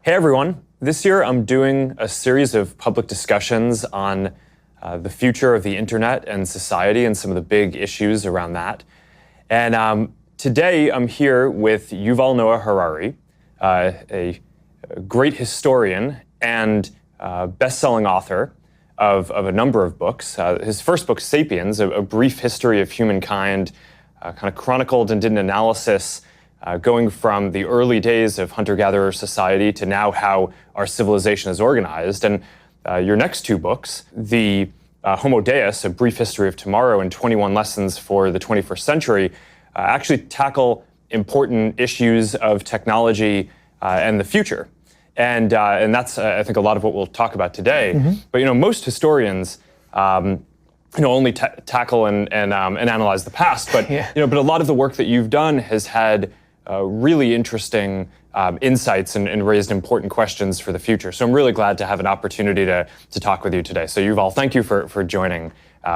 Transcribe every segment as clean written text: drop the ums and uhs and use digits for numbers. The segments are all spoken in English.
Hey everyone, this year I'm doing a series of public discussions on the future of the internet and society and some of the big issues around that. And today I'm here with Yuval Noah Harari, a great historian and best-selling author of a number of books. His first book, Sapiens, a brief history of humankind, kind of chronicled and did an analysis going from the early days of hunter-gatherer society to now how our civilization is organized. And your next two books, the Homo Deus, A Brief History of Tomorrow, and 21 Lessons for the 21st Century, actually tackle important issues of technology and the future. And that's, I think, a lot of what we'll talk about today. Mm-hmm. But, most historians only tackle and analyze the past. But, but a lot of the work that you've done has had really interesting insights and raised important questions for the future. So I'm really glad to have an opportunity to talk with you today. So Yuval, thank you for joining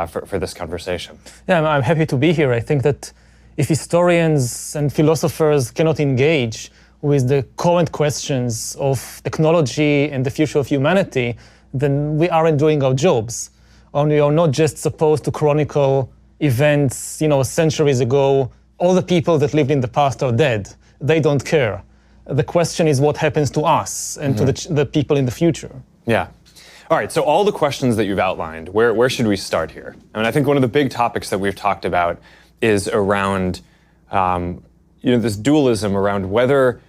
for this conversation. Yeah, I'm happy to be here. I think that if historians and philosophers cannot engage with the current questions of technology and the future of humanity, then we aren't doing our jobs. And we are not just supposed to chronicle events, centuries ago. All the people that lived in the past are dead. They don't care. The question is what happens to us and to the people in the future. Yeah. All right, so all the questions that you've outlined, where should we start here? I mean, I think one of the big topics that we've talked about is around this dualism around whether,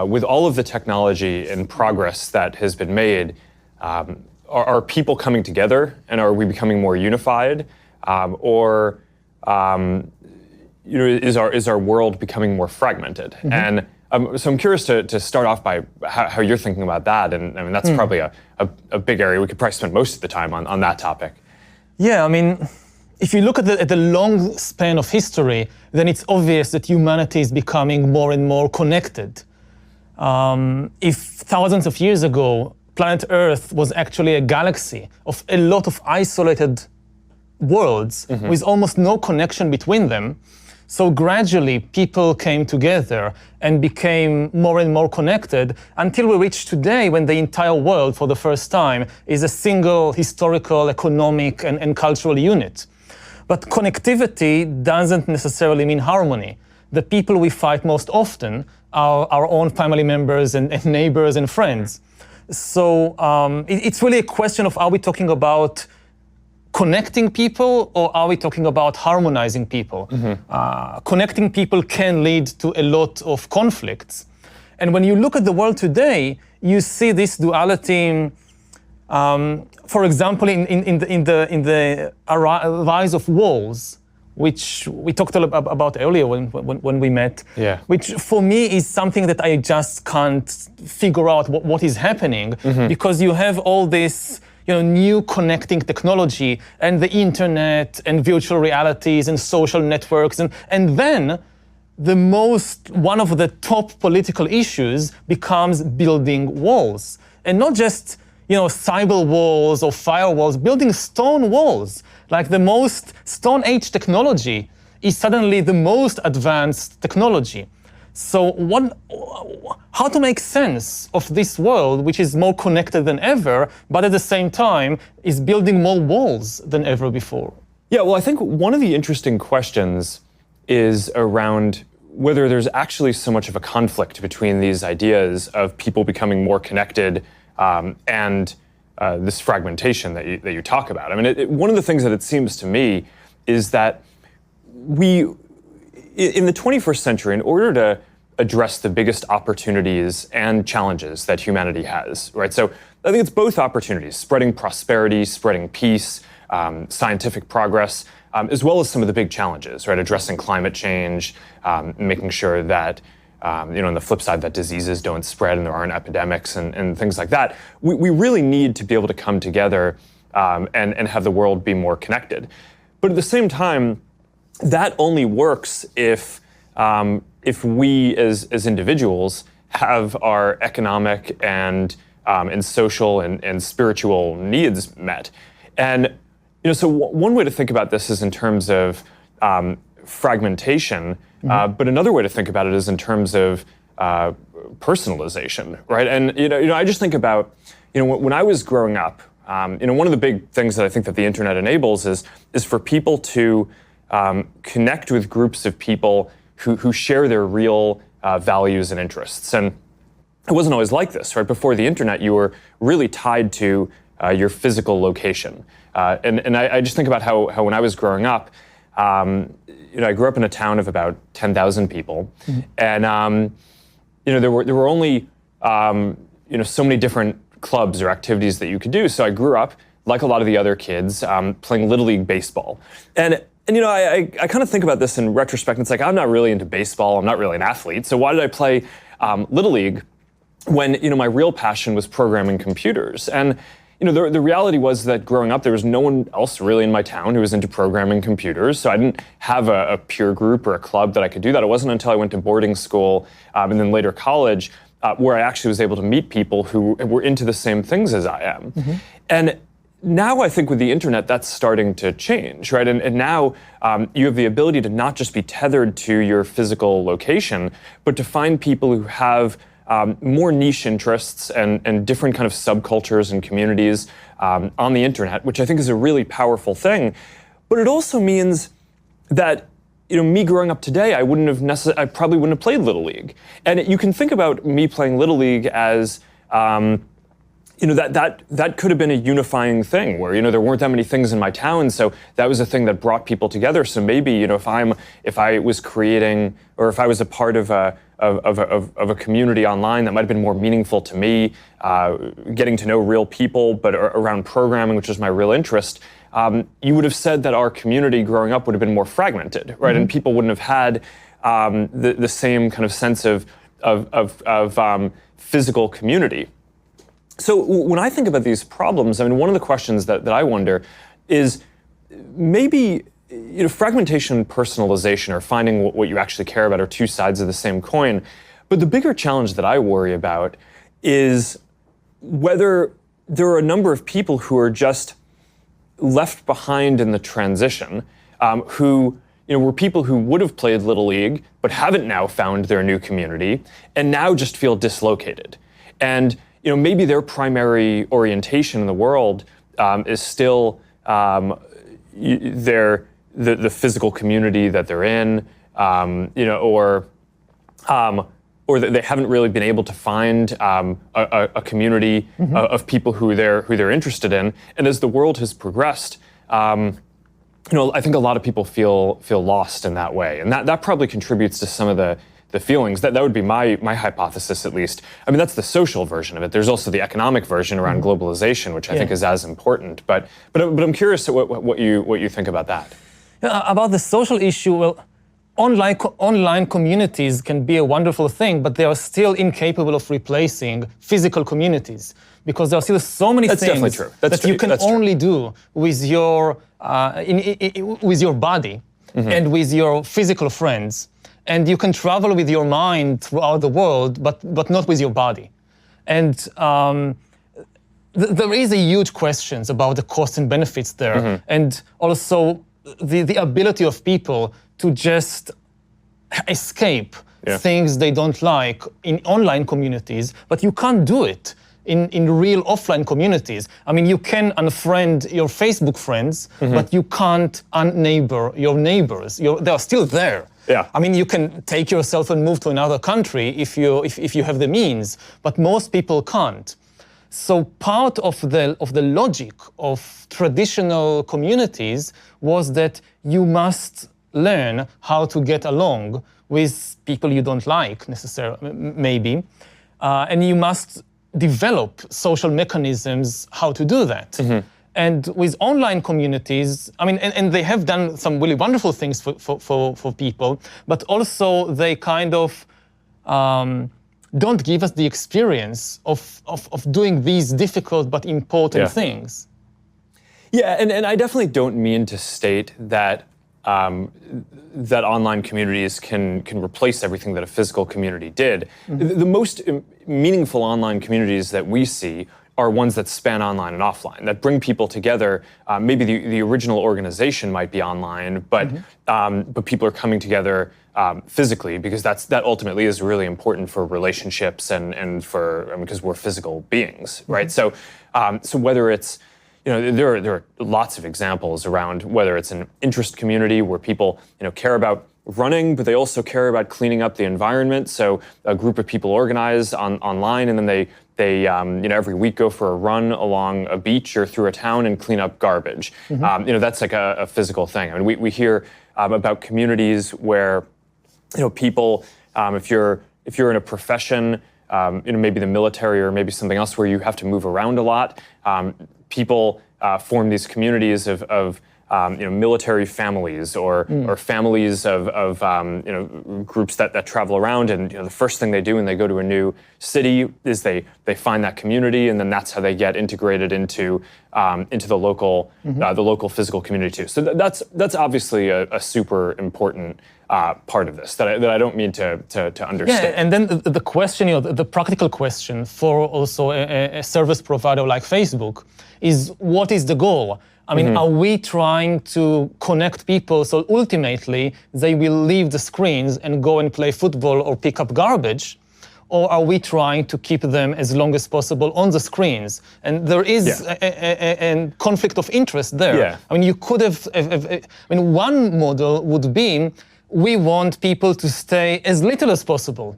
with all of the technology and progress that has been made, are people coming together and are we becoming more unified, is our world becoming more fragmented? Mm-hmm. And so I'm curious to start off by how you're thinking about that. And I mean, that's probably a big area. We could probably spend most of the time on that topic. Yeah, I mean, if you look at the long span of history, then it's obvious that humanity is becoming more and more connected. If thousands of years ago, planet Earth was actually a galaxy of a lot of isolated worlds with almost no connection between them, so gradually people came together and became more and more connected until we reach today when the entire world for the first time is a single historical, economic and cultural unit. But connectivity doesn't necessarily mean harmony. The people we fight most often are our own family members and neighbors and friends. So it's really a question of, are we talking about connecting people or are we talking about harmonizing people? Connecting people can lead to a lot of conflicts. And when you look at the world today, you see this duality, for example, in the rise of walls, which we talked about earlier when we met, which for me is something that I just can't figure out what is happening, because you have all this new connecting technology and the internet and virtual realities and social networks. And then one of the top political issues becomes building walls. And not just cyber walls or firewalls, building stone walls. Like the most Stone Age technology is suddenly the most advanced technology. So how to make sense of this world, which is more connected than ever, but at the same time is building more walls than ever before? Yeah, well, I think one of the interesting questions is around whether there's actually so much of a conflict between these ideas of people becoming more connected and this fragmentation that you talk about. I mean, one of the things that it seems to me is that in the 21st century, in order to address the biggest opportunities and challenges that humanity has, right? So I think it's both opportunities, spreading prosperity, spreading peace, scientific progress, as well as some of the big challenges, right? Addressing climate change, making sure that, on the flip side, that diseases don't spread and there aren't epidemics and things like that. We really need to be able to come together and have the world be more connected. But at the same time, that only works if we as individuals have our economic and social and spiritual needs met. And so one way to think about this is in terms of fragmentation, but another way to think about it is in terms of personalization, right? And I just think about, when I was growing up, one of the big things that I think that the internet enables is for people to connect with groups of people who share their real values and interests. And it wasn't always like this, right? Before the internet, you were really tied to your physical location. And I just think about how when I was growing up, I grew up in a town of about 10,000 people, and there were only so many different clubs or activities that you could do. So I grew up, like a lot of the other kids, playing Little League baseball. And I kind of think about this in retrospect. It's like, I'm not really into baseball. I'm not really an athlete. So why did I play Little League when my real passion was programming computers? And the reality was that growing up, there was no one else really in my town who was into programming computers. So I didn't have a peer group or a club that I could do that. It wasn't until I went to boarding school and then later college where I actually was able to meet people who were into the same things as I am. And now I think with the internet, that's starting to change, right? And now you have the ability to not just be tethered to your physical location, but to find people who have more niche interests and different kind of subcultures and communities on the internet, which I think is a really powerful thing. But it also means that me growing up today, I probably wouldn't have played Little League. And you can think about me playing Little League as that could have been a unifying thing where there weren't that many things in my town, so that was a thing that brought people together. So maybe if I was creating, or if I was a part of a community online that might have been more meaningful to me, getting to know real people, but around programming, which is my real interest, you would have said that our community growing up would have been more fragmented, right? And people wouldn't have had the same kind of sense of physical community. So when I think about these problems, one of the questions that I wonder is maybe fragmentation and personalization, or finding what you actually care about, are two sides of the same coin. But the bigger challenge that I worry about is whether there are a number of people who are just left behind in the transition, who were people who would have played Little League but haven't now found their new community and now just feel dislocated. And maybe their primary orientation in the world is still the physical community that they're in, or that they haven't really been able to find a community of people who they're interested in. And as the world has progressed, I think a lot of people feel lost in that way, and that probably contributes to some of the feelings. That would be my hypothesis, at least. That's the social version of it. There's also the economic version around globalization, which I think is as important. But I'm curious what you think about that. About the social issue, well, online communities can be a wonderful thing, but they are still incapable of replacing physical communities, because there are still so many things that you can only do with your with your body and with your physical friends. And you can travel with your mind throughout the world, but not with your body. And there is a huge questions about the costs and benefits there, and also the ability of people to just escape things they don't like in online communities, but you can't do it in real offline communities. You can unfriend your Facebook friends, but you can't unneighbor your neighbors. They are still there. Yeah. You can take yourself and move to another country if you have the means, but most people can't. So part of the logic of traditional communities was that you must learn how to get along with people you don't like necessarily, maybe, and you must develop social mechanisms how to do that. And with online communities, and they have done some really wonderful things for people, but also they kind of don't give us the experience of doing these difficult but important things. Yeah, and I definitely don't mean to state that that online communities can replace everything that a physical community did. The most meaningful online communities that we see are ones that span online and offline, that bring people together. Maybe the original organization might be online, but people are coming together physically, because that ultimately is really important for relationships and for, because we're physical beings, right? So whether it's, there are lots of examples around whether it's an interest community where people, care about running, but they also care about cleaning up the environment. So a group of people organize online, and then they every week go for a run along a beach or through a town and clean up garbage. That's like a physical thing. I mean, we hear about communities where, people, if you're in a profession, maybe the military or maybe something else where you have to move around a lot, people form these communities of military families or families of groups that travel around, and the first thing they do when they go to a new city is they find that community, and then that's how they get integrated into the local physical community too. So that's obviously a super important part of this that I don't mean to understate. Yeah, and then the question, the practical question for also a service provider like Facebook is, what is the goal? I mean, are we trying to connect people so ultimately they will leave the screens and go and play football or pick up garbage? Or are we trying to keep them as long as possible on the screens? And there is a conflict of interest there. Yeah. I mean, you could have, one model would be, we want people to stay as little as possible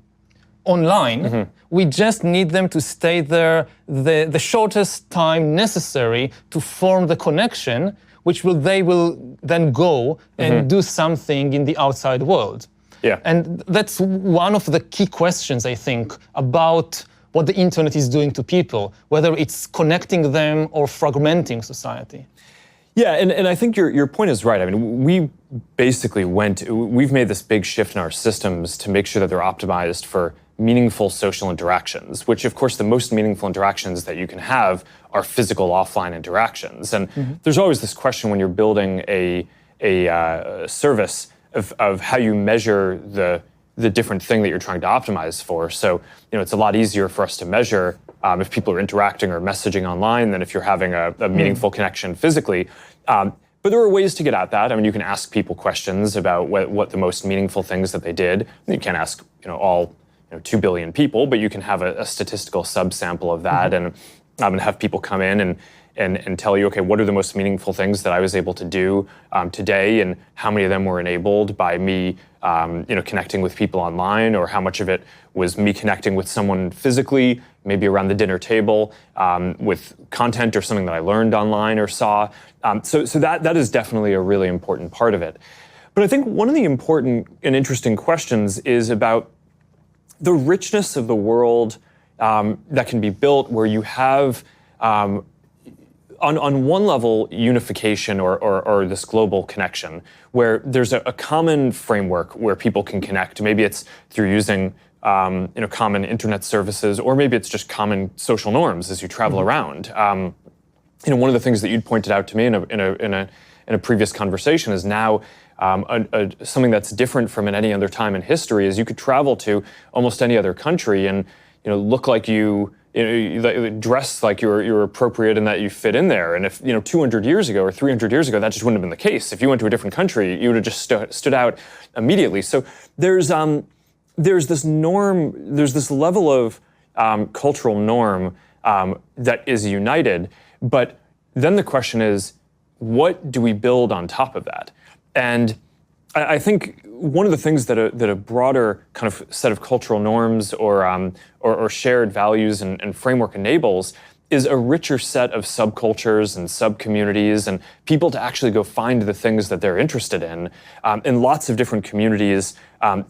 online. We just need them to stay there the shortest time necessary to form the connection, which they will then go and do something in the outside world. Yeah. And that's one of the key questions, I think, about what the internet is doing to people, whether it's connecting them or fragmenting society. Yeah, and I think your point is right. I mean, we've made this big shift in our systems to make sure that they're optimized for meaningful social interactions, which of course the most meaningful interactions that you can have are physical offline interactions. And there's always this question when you're building a service of how you measure the different thing that you're trying to optimize for. So, it's a lot easier for us to measure if people are interacting or messaging online than if you're having a meaningful connection physically. But there are ways to get at that. I mean, you can ask people questions about what the most meaningful things that they did. You can't ask, all 2 billion people, but you can have a statistical subsample of that and have people come in and tell you, okay, what are the most meaningful things that I was able to do today, and how many of them were enabled by me, connecting with people online, or how much of it was me connecting with someone physically, maybe around the dinner table, with content or something that I learned online or saw. So that is definitely a really important part of it. But I think one of the important and interesting questions is about the richness of the world that can be built, where you have on one level, unification or this global connection, where there's a common framework where people can connect. Maybe it's through using common internet services, or maybe it's just common social norms as you travel around. One of the things that you'd pointed out to me in a previous conversation is now something that's different from at any other time in history is you could travel to almost any other country and look like you dress like you're appropriate and that you fit in there. And if 200 years ago or 300 years ago, that just wouldn't have been the case. If you went to a different country, you would have just stood out immediately. So there's this norm, there's this level of cultural norm that is united. But then the question is, what do we build on top of that? And I think one of the things that a broader kind of set of cultural norms or shared values and framework enables is a richer set of subcultures and subcommunities and people to actually go find the things that they're interested in lots of different communities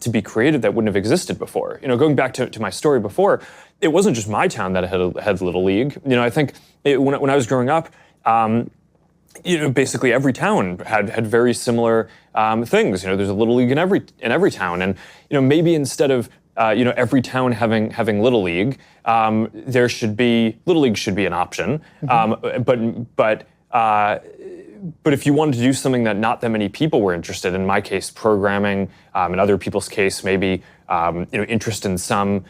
to be created that wouldn't have existed before. Going back to my story before, it wasn't just my town that had Little League. I think when I was growing up, basically every town had very similar things. There's a Little League in every town, and maybe instead of every town having Little League, there should be Little League should be an option. But if you wanted to do something that not that many people were interested in my case, programming, in other people's case, maybe interest in some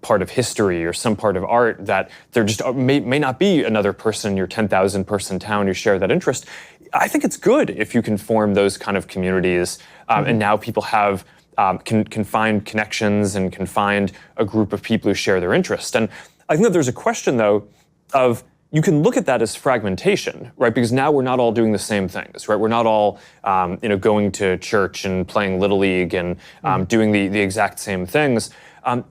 part of history or some part of art that there just may not be another person in your 10,000 person town who share that interest. I think it's good if you can form those kind of communities, and now people have can find connections and can find a group of people who share their interest. And I think that there's a question, though, of you can look at that as fragmentation, right? Because now we're not all doing the same things, right? We're not all, going to church and playing Little League and doing the exact same things.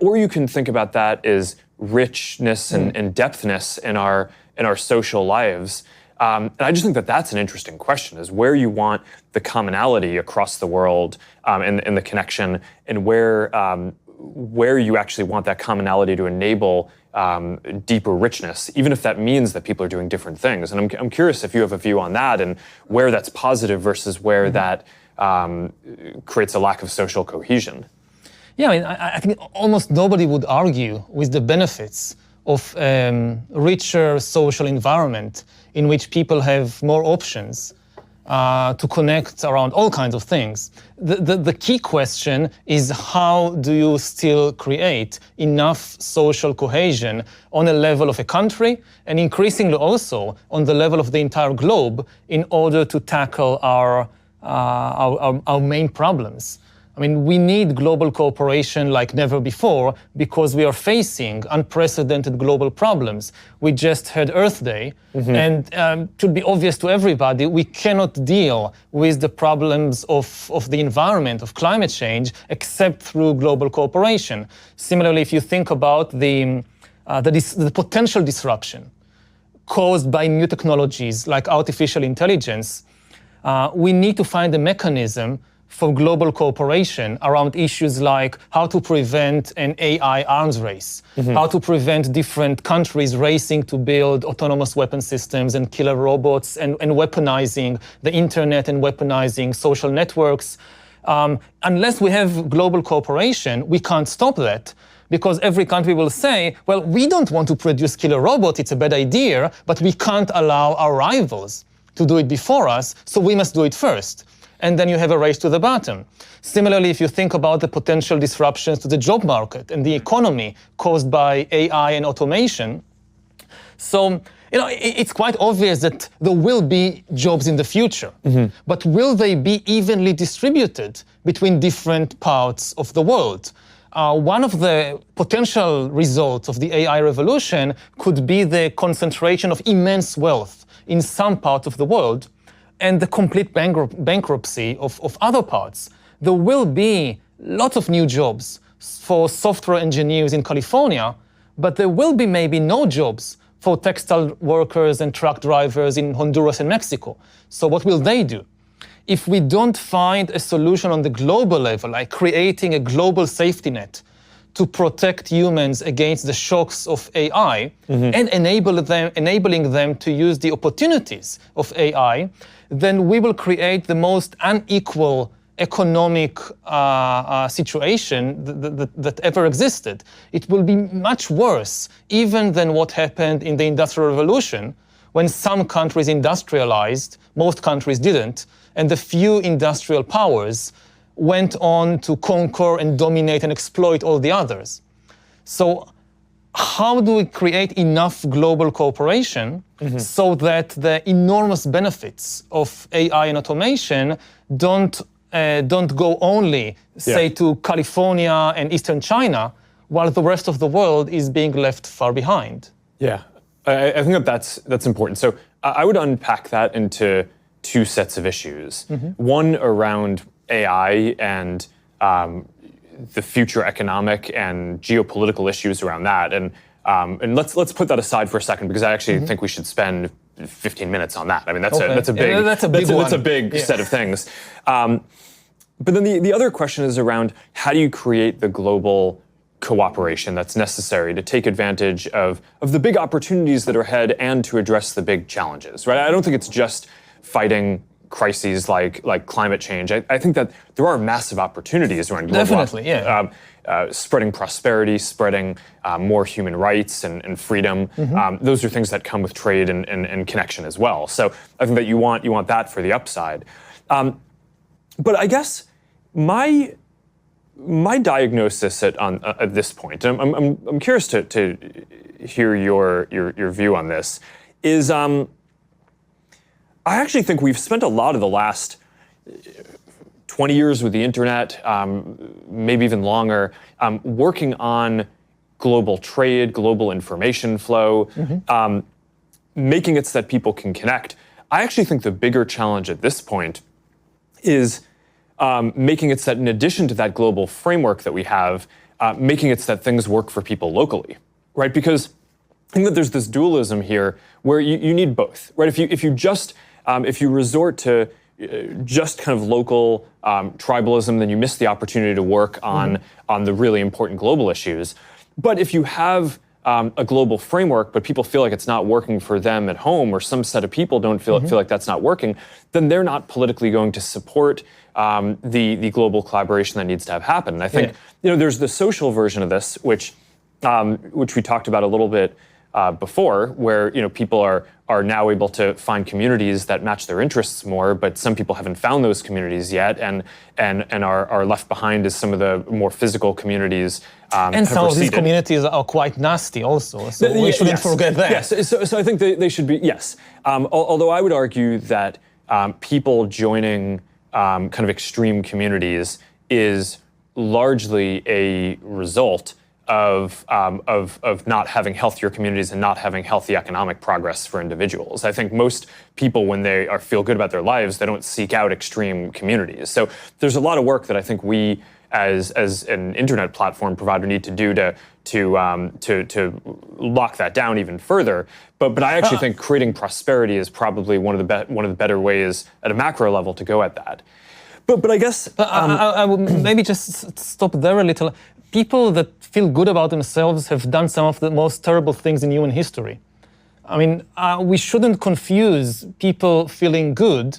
Or you can think about that as richness and depthness in our social lives. And I just think that that's an interesting question: is where you want the commonality across the world and the connection, and where you actually want that commonality to enable deeper richness, even if that means that people are doing different things. And I'm curious if you have a view on that and where that's positive versus where that creates a lack of social cohesion. Yeah, I mean, I think almost nobody would argue with the benefits of richer social environment in which people have more options to connect around all kinds of things. The key question is, how do you still create enough social cohesion on a level of a country, and increasingly also on the level of the entire globe, in order to tackle our main problems? I mean, we need global cooperation like never before because we are facing unprecedented global problems. We just had Earth Day, and it should be obvious to everybody, we cannot deal with the problems of the environment, of climate change, except through global cooperation. Similarly, if you think about the potential disruption caused by new technologies like artificial intelligence, we need to find a mechanism for global cooperation around issues like how to prevent an AI arms race, how to prevent different countries racing to build autonomous weapon systems and killer robots, and weaponizing the internet and weaponizing social networks. Unless we have global cooperation, we can't stop that, because every country will say, well, we don't want to produce killer robots, it's a bad idea, but we can't allow our rivals to do it before us, so we must do it first. And then you have a race to the bottom. Similarly, if you think about the potential disruptions to the job market and the economy caused by AI and automation, so it's quite obvious that there will be jobs in the future, but will they be evenly distributed between different parts of the world? One of the potential results of the AI revolution could be the concentration of immense wealth in some part of the world, and the complete bankruptcy of other parts. There will be lots of new jobs for software engineers in California, but there will be maybe no jobs for textile workers and truck drivers in Honduras and Mexico. So what will they do? If we don't find a solution on the global level, like creating a global safety net to protect humans against the shocks of AI and enabling them to use the opportunities of AI, then we will create the most unequal economic situation that ever existed. It will be much worse even than what happened in the Industrial Revolution, when some countries industrialized, most countries didn't, and the few industrial powers went on to conquer and dominate and exploit all the others. So how do we create enough global cooperation so that the enormous benefits of AI and automation don't go only, say, to California and Eastern China, while the rest of the world is being left far behind? Yeah, I think that's important. So I would unpack that into two sets of issues. One around AI and the future economic and geopolitical issues around that, and let's put that aside for a second, because I actually think we should spend 15 minutes on that. I mean, that's a big set of things. But then the other question is around, how do you create the global cooperation that's necessary to take advantage of the big opportunities that are ahead and to address the big challenges, right? I don't think it's just fighting crises like climate change. I think that there are massive opportunities around global spreading prosperity, spreading more human rights and freedom. Those are things that come with trade and connection as well. So I think that you want that for the upside. But I guess my diagnosis at this point, I'm curious to hear your view on this, is I actually think we've spent a lot of the last 20 years with the internet, maybe even longer, working on global trade, global information flow, making it so that people can connect. I actually think the bigger challenge at this point is making it so that in addition to that global framework that we have, making it so that things work for people locally, right? Because I think that there's this dualism here where you need both, right? If you resort to just kind of local tribalism, then you miss the opportunity to work on the really important global issues. But if you have a global framework, but people feel like it's not working for them at home, or some set of people don't feel like that's not working, then they're not politically going to support the global collaboration that needs to have happen. And I think there's the social version of this, which we talked about a little bit before, where people are now able to find communities that match their interests more, but some people haven't found those communities yet, and are left behind as some of the more physical communities. And some of these communities are quite nasty also, so we shouldn't forget that. Yes, so I think they should be, yes. Although I would argue that people joining kind of extreme communities is largely a result of not having healthier communities and not having healthy economic progress for individuals. I think most people, when they feel good about their lives, they don't seek out extreme communities. So there's a lot of work that I think we, as an internet platform provider, need to do to lock that down even further. But I actually think creating prosperity is probably one of the better ways at a macro level to go at that. But I guess I would maybe just stop there a little. People that feel good about themselves have done some of the most terrible things in human history. I mean, we shouldn't confuse people feeling good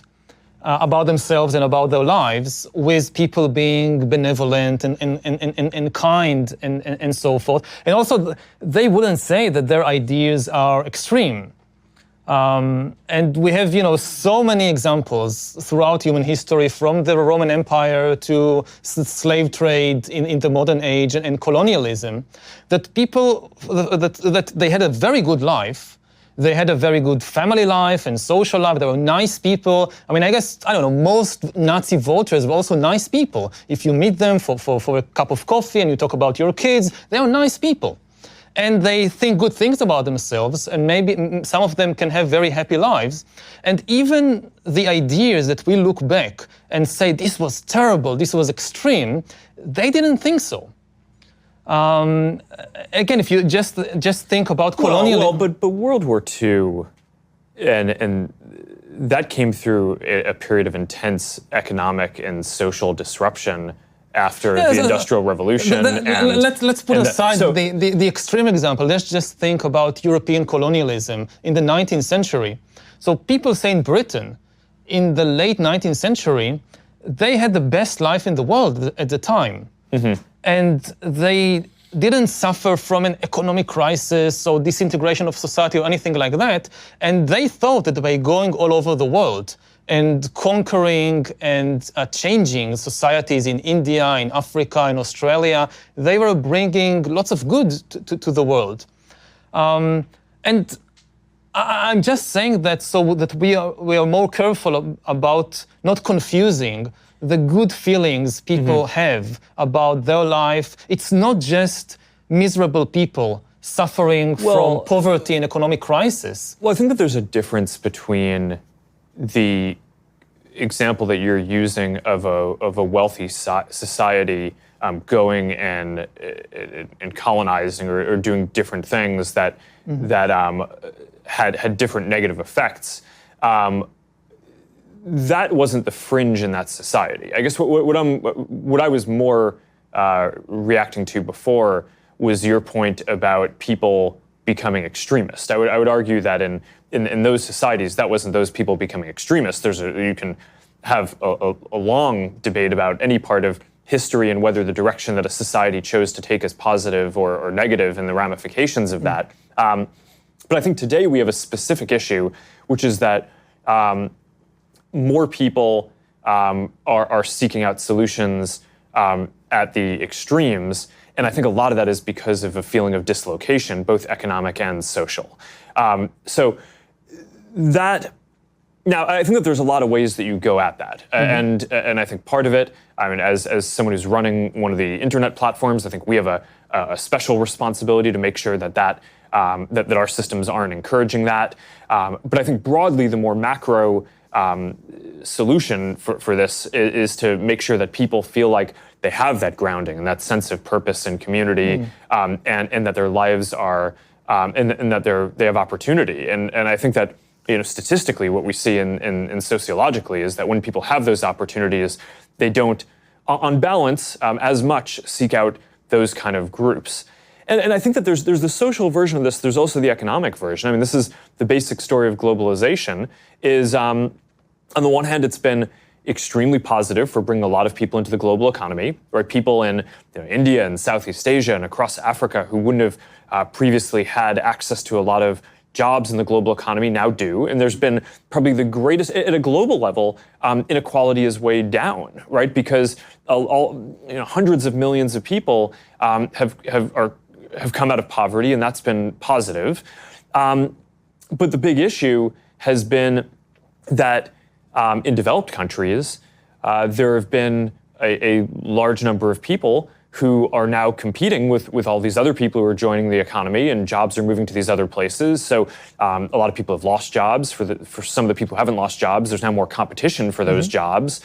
about themselves and about their lives with people being benevolent and kind and so forth. And also, they wouldn't say that their ideas are extreme. And we have, so many examples throughout human history, from the Roman Empire to slave trade in the modern age and colonialism, that people, that they had a very good life. They had a very good family life and social life. They were nice people. I mean, I guess, I don't know, most Nazi voters were also nice people. If you meet them for a cup of coffee and you talk about your kids, they are nice people. And they think good things about themselves, and maybe some of them can have very happy lives. And even the ideas that we look back and say, this was terrible, this was extreme, they didn't think so. Again, if you just think about colonialism. But World War II, and that came through a period of intense economic and social disruption after the Industrial Revolution. Let's put aside the extreme example. Let's just think about European colonialism in the 19th century. So people say in Britain, in the late 19th century, they had the best life in the world at the time. And they didn't suffer from an economic crisis or disintegration of society or anything like that. And they thought that by going all over the world and conquering and changing societies in India, in Africa, in Australia, they were bringing lots of good to the world. And I'm just saying that so that we are more careful about not confusing the good feelings people have about their life. It's not just miserable people suffering from poverty and economic crisis. Well, I think that there's a difference between the example that you're using of a wealthy society going and colonizing or doing different things that had different negative effects. That wasn't the fringe in that society. I guess what I was more reacting to before was your point about people becoming extremist. I would argue that in those societies, that wasn't those people becoming extremists. You can have a long debate about any part of history and whether the direction that a society chose to take is positive or negative and the ramifications of that. But I think today we have a specific issue, which is that more people are seeking out solutions at the extremes. And I think a lot of that is because of a feeling of dislocation, both economic and social. So that Now, I think that there's a lot of ways that you go at that. And I think part of it, I mean, as someone who's running one of the internet platforms, I think we have a special responsibility to make sure that our systems aren't encouraging that. But I think broadly, the more macro solution for this is to make sure that people feel like they have that grounding and that sense of purpose and community, and that their lives are, and that they have opportunity. And I think that, statistically, what we see in sociologically is that when people have those opportunities, they don't, on balance, as much seek out those kind of groups. And I think that there's the social version of this. There's also the economic version. I mean, this is the basic story of globalization. Is on the one hand, it's been extremely positive for bringing a lot of people into the global economy, right? People in India and Southeast Asia and across Africa who wouldn't have previously had access to a lot of jobs in the global economy now do. And there's been probably the greatest, at a global level, inequality is way down, right? Because hundreds of millions of people have come out of poverty, and that's been positive. But the big issue has been that in developed countries, there have been a large number of people who are now competing with all these other people who are joining the economy, and jobs are moving to these other places. So a lot of people have lost jobs. For some of the people who haven't lost jobs, there's now more competition for those jobs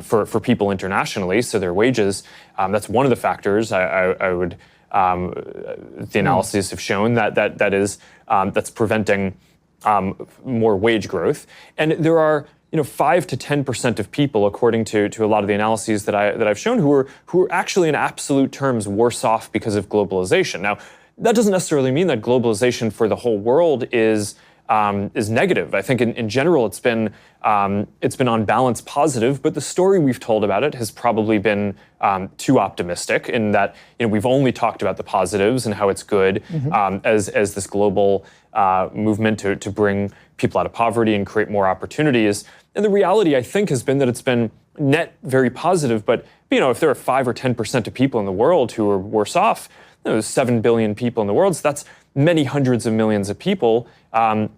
for people internationally. So their wages, that's one of the factors I would. The analyses have shown that's preventing more wage growth, and there are 5 to 10% of people, according to a lot of the analyses that I've shown, who are actually in absolute terms worse off because of globalization. Now, that doesn't necessarily mean that globalization for the whole world is negative. I think in general it's been on balance positive, but the story we've told about it has probably been too optimistic in that we've only talked about the positives and how it's good as this global movement to bring people out of poverty and create more opportunities. And the reality, I think, has been that it's been net very positive. But if there are 5 or 10% of people in the world who are worse off, there's 7 billion people in the world, so that's many hundreds of millions of people. The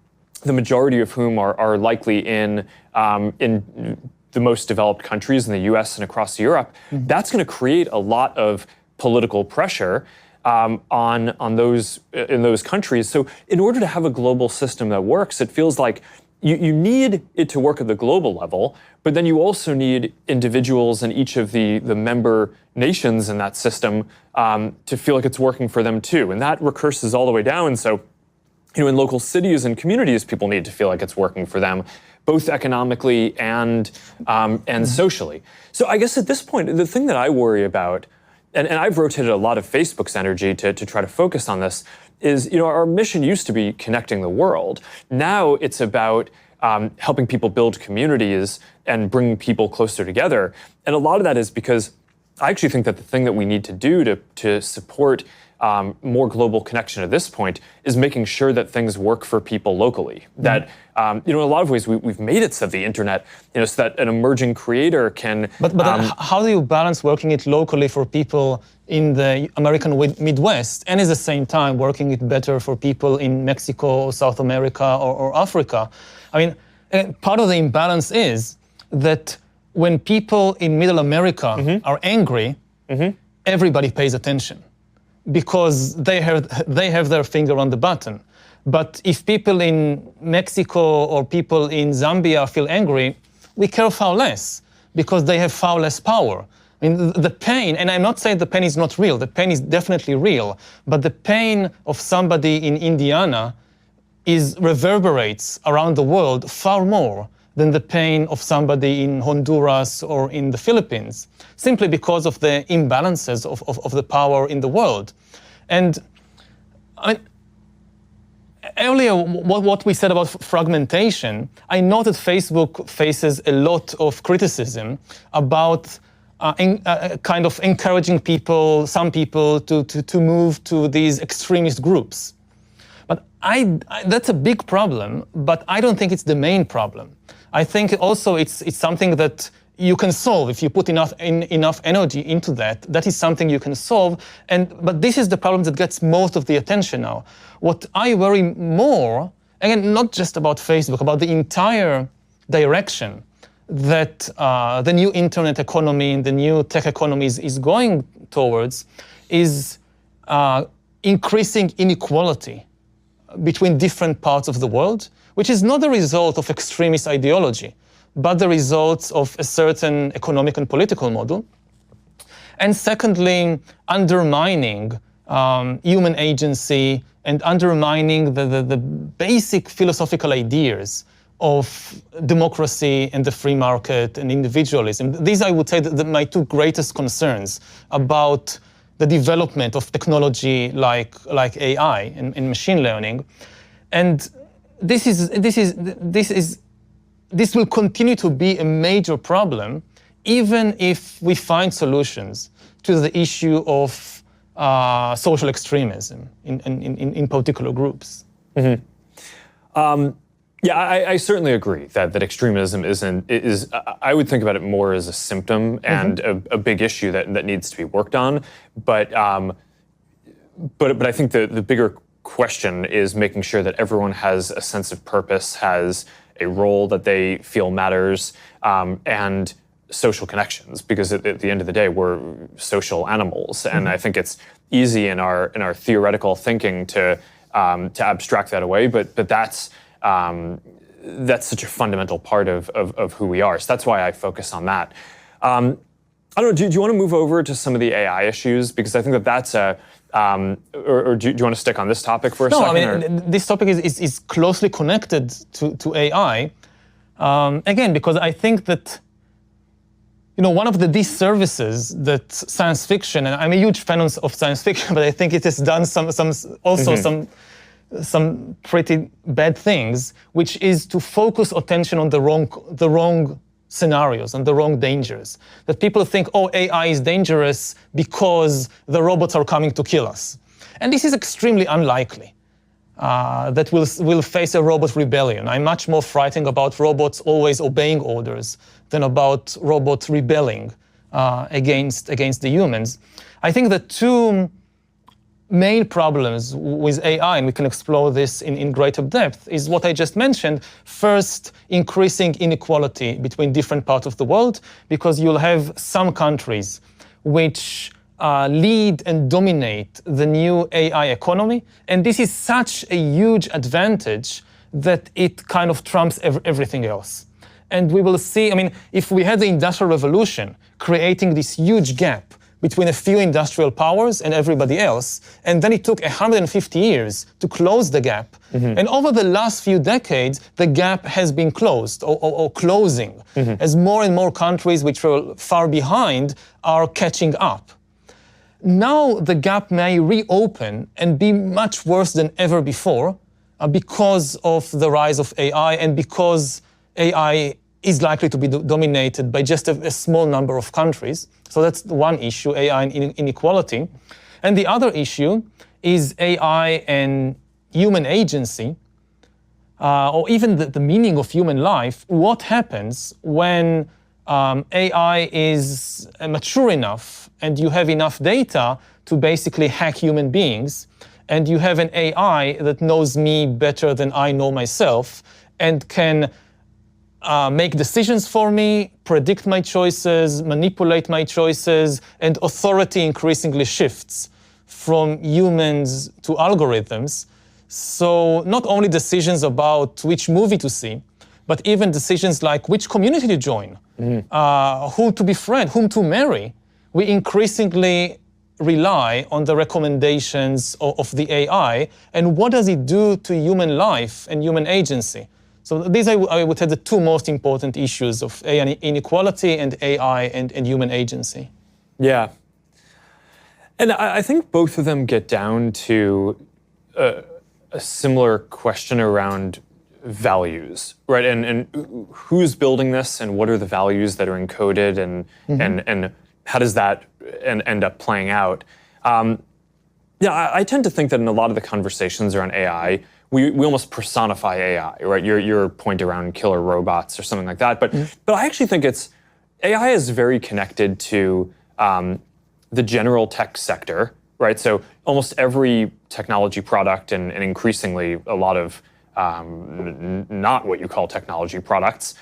majority of whom are likely in the most developed countries in the U.S. and across Europe. That's going to create a lot of political pressure on those in those countries. So in order to have a global system that works, it feels like you need it to work at the global level, but then you also need individuals in each of the member nations in that system to feel like it's working for them too. And that recurses all the way down. So in local cities and communities, people need to feel like it's working for them, both economically and socially. So I guess at this point, the thing that I worry about, and I've rotated a lot of Facebook's energy to try to focus on this, is our mission used to be connecting the world. Now it's about helping people build communities and bringing people closer together. And a lot of that is because I actually think that the thing that we need to do to support more global connection at this point is making sure that things work for people locally. That in a lot of ways we've made it so that the internet, so that an emerging creator can. But how do you balance working it locally for people in the American Midwest and at the same time working it better for people in Mexico or South America or Africa? I mean, part of the imbalance is that when people in Middle America are angry, everybody pays attention, because they have their finger on the button. But if people in Mexico or people in Zambia feel angry, we care far less, because they have far less power. I mean, the pain, and I'm not saying the pain is not real, the pain is definitely real, but the pain of somebody in Indiana reverberates around the world far more than the pain of somebody in Honduras or in the Philippines, simply because of the imbalances of the power in the world. And earlier, what we said about fragmentation, I know that Facebook faces a lot of criticism about kind of encouraging some people to move to these extremist groups. But that's a big problem, but I don't think it's the main problem. I think also it's something that you can solve if you put enough energy into that. That is something you can solve. But this is the problem that gets most of the attention now. What I worry more, again, not just about Facebook, about the entire direction that the new internet economy and the new tech economy is going towards is increasing inequality between different parts of the world, which is not the result of extremist ideology, but the result of a certain economic and political model. And secondly, undermining human agency and undermining the basic philosophical ideas of democracy and the free market and individualism. These, I would say, my two greatest concerns about the development of technology like AI and machine learning. And this will continue to be a major problem, even if we find solutions to the issue of social extremism in particular groups. Mm-hmm. Yeah, I certainly agree that extremism is I would think about it more as a symptom and a big issue that needs to be worked on. But I think the bigger question is making sure that everyone has a sense of purpose, has a role that they feel matters, and social connections. Because at the end of the day, we're social animals, and I think it's easy in our theoretical thinking to abstract that away. But that's such a fundamental part of who we are. So that's why I focus on that. I don't know, do you want to move over to some of the AI issues? Because I think that's or do you want to stick on this topic for a second? No, I mean, this topic is closely connected to AI. Again, because I think that, one of the disservices that science fiction, and I'm a huge fan of science fiction, but I think it has done some pretty bad things, which is to focus attention on the wrong scenarios and the wrong dangers. That people think, AI is dangerous because the robots are coming to kill us. And this is extremely unlikely, that we'll face a robot rebellion. I'm much more frightened about robots always obeying orders than about robots rebelling against the humans. I think the two main problems with AI, and we can explore this in greater depth, is what I just mentioned. First, increasing inequality between different parts of the world, because you'll have some countries which lead and dominate the new AI economy, and this is such a huge advantage that it kind of trumps everything else. And we will see, if we had the Industrial Revolution creating this huge gap between a few industrial powers and everybody else, and then it took 150 years to close the gap. And over the last few decades, the gap has been closed or closing, as more and more countries which were far behind are catching up. Now the gap may reopen and be much worse than ever before because of the rise of AI and because AI is likely to be dominated by just a small number of countries. So that's one issue, AI and inequality. And the other issue is AI and human agency, or even the meaning of human life. What happens when AI is mature enough and you have enough data to basically hack human beings, and you have an AI that knows me better than I know myself and can make decisions for me, predict my choices, manipulate my choices, and authority increasingly shifts from humans to algorithms. So not only decisions about which movie to see, but even decisions like which community to join, who to befriend, whom to marry. We increasingly rely on the recommendations of the AI, and what does it do to human life and human agency? So these I would say the two most important issues of AI inequality and AI and human agency. Yeah. And I think both of them get down to a similar question around values, right? And who's building this, and what are the values that are encoded, and how does that end up playing out? I tend to think that in a lot of the conversations around AI, we almost personify AI, right? Your point around killer robots or something like that. But I actually think AI is very connected to the general tech sector, right? So almost every technology product and increasingly a lot of not what you call technology products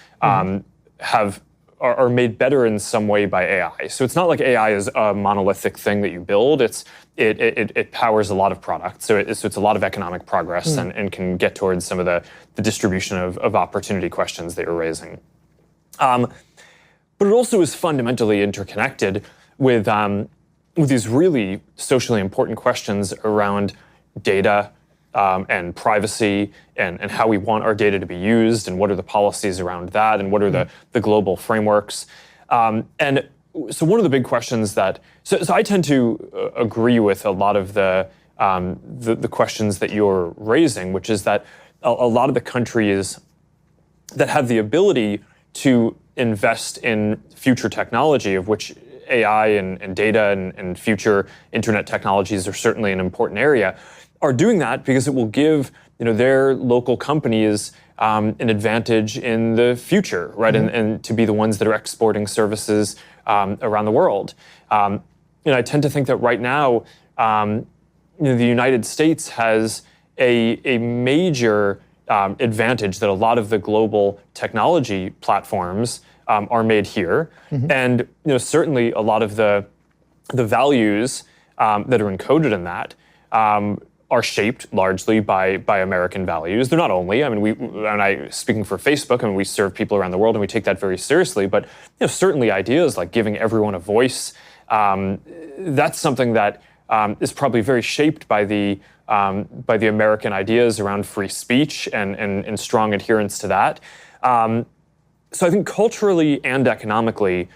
are made better in some way by AI. So it's not like AI is a monolithic thing that you build. It powers a lot of products. So it's a lot of economic progress and can get towards some of the distribution of opportunity questions that you're raising. But it also is fundamentally interconnected with these really socially important questions around data and privacy and how we want our data to be used and what are the policies around that and what are the global frameworks. And so one of the big questions that, so I tend to agree with a lot of the questions that you're raising, which is that a lot of the countries that have the ability to invest in future technology, of which AI and data and future internet technologies are certainly an important area, are doing that because it will give their local companies an advantage in the future, right? And to be the ones that are exporting services around the world. I tend to think that right now, the United States has a major advantage that a lot of the global technology platforms are made here, and certainly a lot of the values that are encoded in that are shaped largely by American values. They're not only. I mean, speaking for Facebook, I mean, we serve people around the world and we take that very seriously. But certainly ideas like giving everyone a voice, that's something that is probably very shaped by the American ideas around free speech and strong adherence to that. So I think culturally and economically,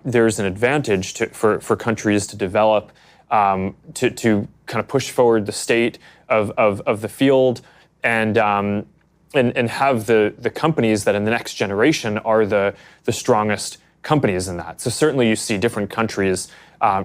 there's an advantage for countries to develop, to kind of push forward the state of the field and have the companies that in the next generation are the strongest companies in that. So certainly you see different countries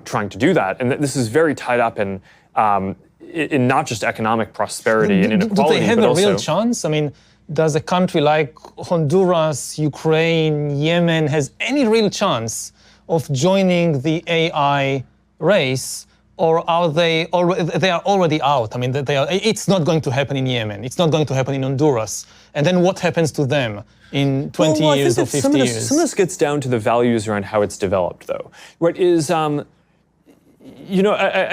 trying to do that, and this is very tied up in not just economic prosperity and inequality, do they have but a also real chance? I mean, does a country like Honduras, Ukraine, Yemen has any real chance of joining the AI race, or are they are already out? I mean, it's not going to happen in Yemen. It's not going to happen in Honduras. And then what happens to them in 20 years or 50 years? Some of this gets down to the values around how it's developed, though. What is, I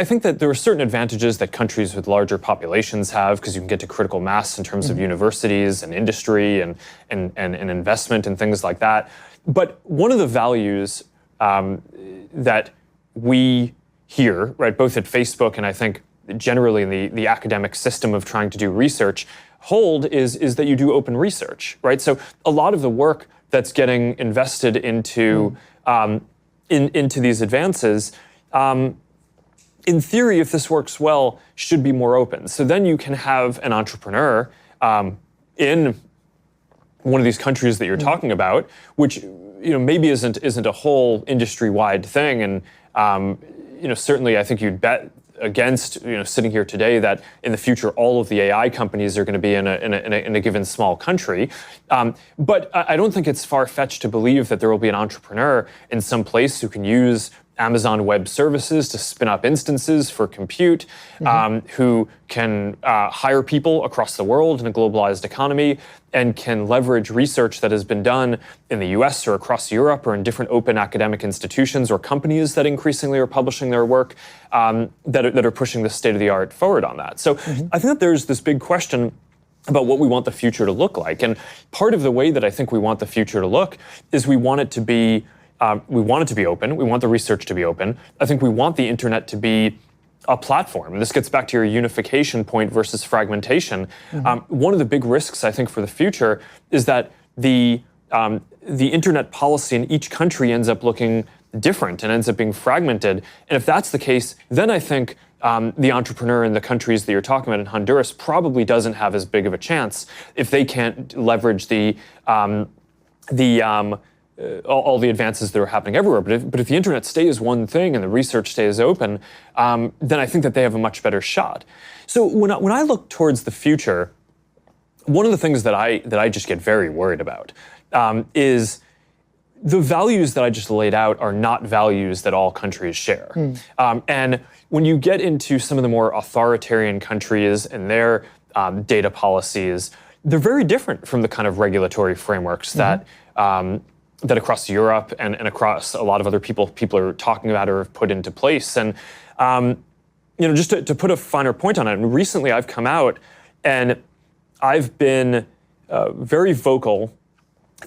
think that there are certain advantages that countries with larger populations have because you can get to critical mass in terms of universities and industry and investment and things like that. But one of the values that we here, right, both at Facebook and I think generally in the academic system of trying to do research, hold is that you do open research, right? So a lot of the work that's getting invested into into these advances, in theory, if this works well, should be more open. So then you can have an entrepreneur in one of these countries that you're talking about, which maybe isn't a whole industry-wide thing, and certainly I think you'd bet against sitting here today that in the future all of the AI companies are going to be in a given small country. But I don't think it's far-fetched to believe that there will be an entrepreneur in some place who can use Amazon Web Services to spin up instances for compute, who can hire people across the world in a globalized economy and can leverage research that has been done in the US or across Europe or in different open academic institutions or companies that increasingly are publishing their work that are pushing the state-of-the-art forward on that. So I think that there's this big question about what we want the future to look like. And part of the way that I think we want the future to look is we want it to be open. We want the research to be open. I think we want the internet to be a platform. And this gets back to your unification point versus fragmentation. One of the big risks, I think, for the future is that the internet policy in each country ends up looking different and ends up being fragmented. And if that's the case, then I think the entrepreneur in the countries that you're talking about in Honduras probably doesn't have as big of a chance if they can't leverage all the advances that are happening everywhere. But if the internet stays one thing and the research stays open, then I think that they have a much better shot. So when I look towards the future, one of the things that I just get very worried about is the values that I just laid out are not values that all countries share. And when you get into some of the more authoritarian countries and their data policies, they're very different from the kind of regulatory frameworks that that across Europe and across a lot of other people are talking about or have put into place. And just to put a finer point on it, recently I've come out and I've been very vocal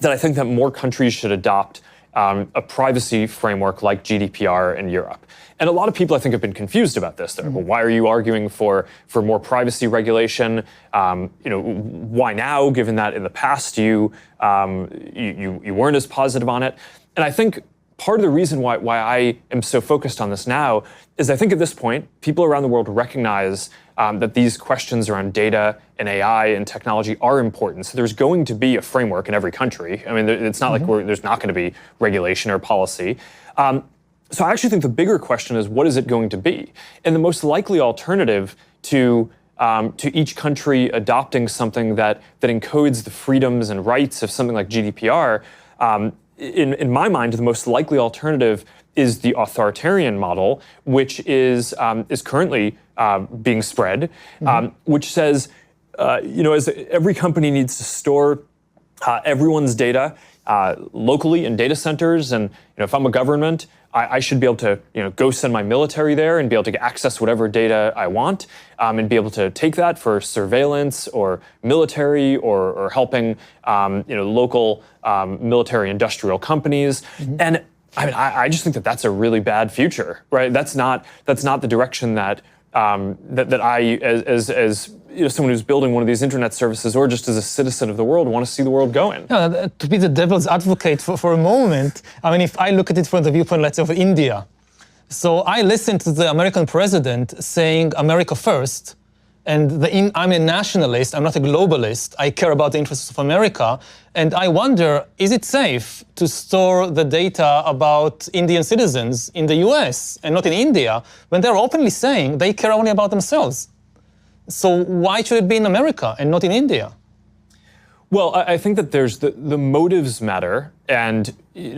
that I think that more countries should adopt a privacy framework like GDPR in Europe. And a lot of people, I think, have been confused about this. They're, well, why are you arguing for more privacy regulation? Why now, given that in the past you weren't as positive on it? And I think part of the reason why I am so focused on this now is I think at this point, people around the world recognize that these questions around data and AI and technology are important. So there's going to be a framework in every country. I mean, it's not like there's not going to be regulation or policy. So I actually think the bigger question is, what is it going to be? And the most likely alternative to each country adopting something that encodes the freedoms and rights of something like GDPR, in my mind, the most likely alternative is the authoritarian model, which is currently being spread, which says, as every company needs to store everyone's data locally in data centers, and if I'm a government, I should be able to go send my military there and be able to access whatever data I want, and be able to take that for surveillance or military or helping local military industrial companies. And I mean, I just think that that's a really bad future, right? That's not the direction that I, as someone who's building one of these internet services, or just as a citizen of the world, want to see the world going. To be the devil's advocate for a moment, I mean, if I look at it from the viewpoint, let's say, of India. So I listened to the American president saying America first, and I'm a nationalist, I'm not a globalist, I care about the interests of America, and I wonder, is it safe to store the data about Indian citizens in the US and not in India, when they're openly saying they care only about themselves? So why should it be in America and not in India? Well, I think that there's the motives matter, and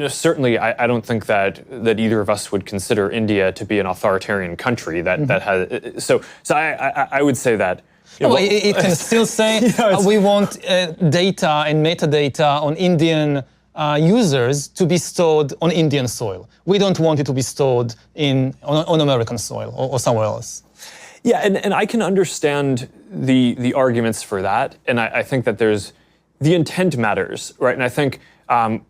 certainly I don't think that either of us would consider India to be an authoritarian country that has. So I would say that. It can still say we want data and metadata on Indian users to be stored on Indian soil. We don't want it to be stored on American soil or somewhere else. Yeah, and I can understand the arguments for that, and I think that the intent matters, right? And I think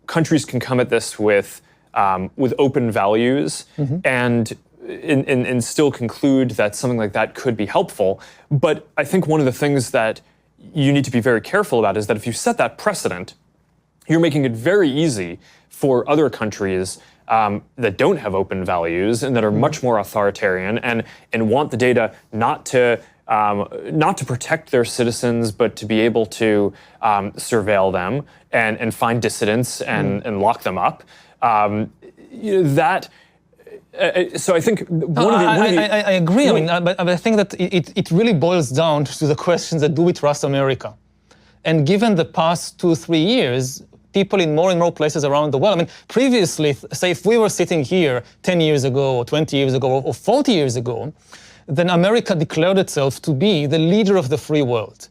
countries can come at this with open values and still conclude that something like that could be helpful. But I think one of the things that you need to be very careful about is that if you set that precedent, you're making it very easy for other countries that don't have open values and that are much more authoritarian and want the data not to protect their citizens, but to be able to surveil them and find dissidents and lock them up. So I think I agree. But I think that it really boils down to the questions that do we trust America? And given the past 2-3 years, people in more and more places around the world. I mean, previously, say if we were sitting here 10 years ago, or 20 years ago, or 40 years ago, then America declared itself to be the leader of the free world.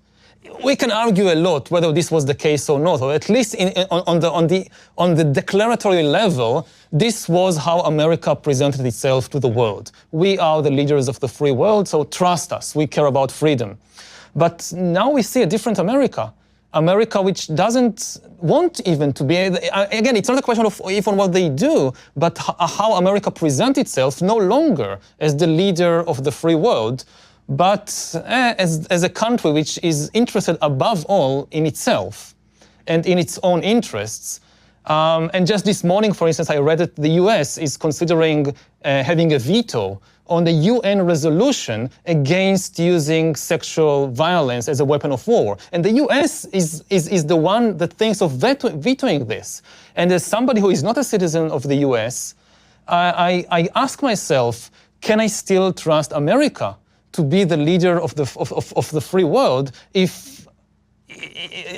We can argue a lot whether this was the case or not, or at least on the declaratory level, this was how America presented itself to the world. We are the leaders of the free world, so trust us, we care about freedom. But now we see a different America. America which doesn't want even to be, again, it's not a question of even what they do, but how America presents itself no longer as the leader of the free world, but as a country which is interested above all in itself and in its own interests. And just this morning, for instance, I read that the US is considering having a veto on the UN resolution against using sexual violence as a weapon of war. And the US is the one that thinks of vetoing this. And as somebody who is not a citizen of the US, I ask myself, can I still trust America to be the leader of the free world if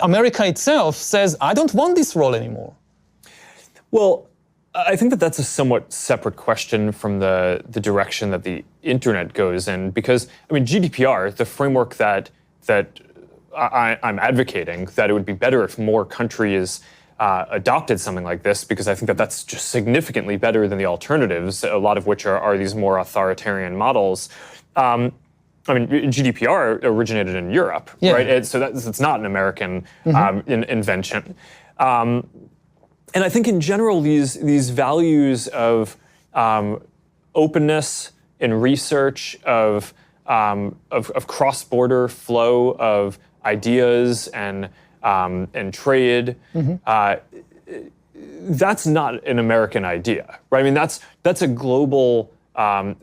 America itself says, I don't want this role anymore? Well, I think that that's a somewhat separate question from the direction that the internet goes in, because I mean GDPR, the framework that I'm advocating that it would be better if more countries adopted something like this, because I think that that's just significantly better than the alternatives, a lot of which are these more authoritarian models. I mean, GDPR originated in Europe, right? So it's not an American invention. And I think in general, these values of openness in research, of cross-border flow of ideas and trade, that's not an American idea, right? I mean, that's a global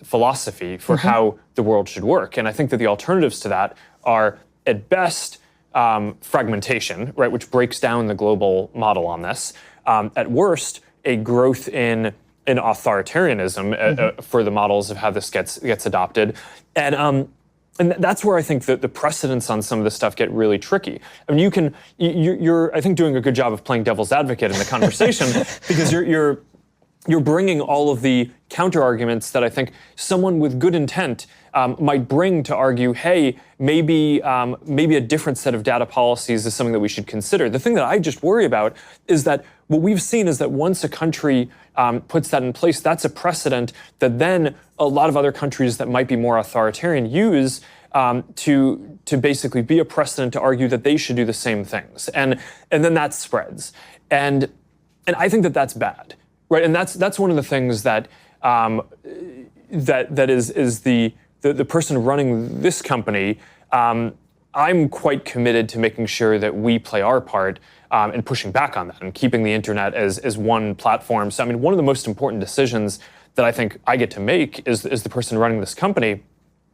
philosophy for how the world should work. And I think that the alternatives to that are, at best, fragmentation, right, which breaks down the global model on this. At worst, a growth in authoritarianism for the models of how this gets adopted. And that's where I think that the precedents on some of this stuff get really tricky. I mean, you're I think doing a good job of playing devil's advocate in the conversation because you're bringing all of the counter arguments that I think someone with good intent might bring to argue, hey, maybe a different set of data policies is something that we should consider. The thing that I just worry about is that what we've seen is that once a country puts that in place, that's a precedent that then a lot of other countries that might be more authoritarian use to basically be a precedent to argue that they should do the same things, and then that spreads, and I think that that's bad, right? And that's one of the things that that is the person running this company. I'm quite committed to making sure that we play our part in pushing back on that and keeping the internet as one platform. So I mean, one of the most important decisions that I think I get to make is the person running this company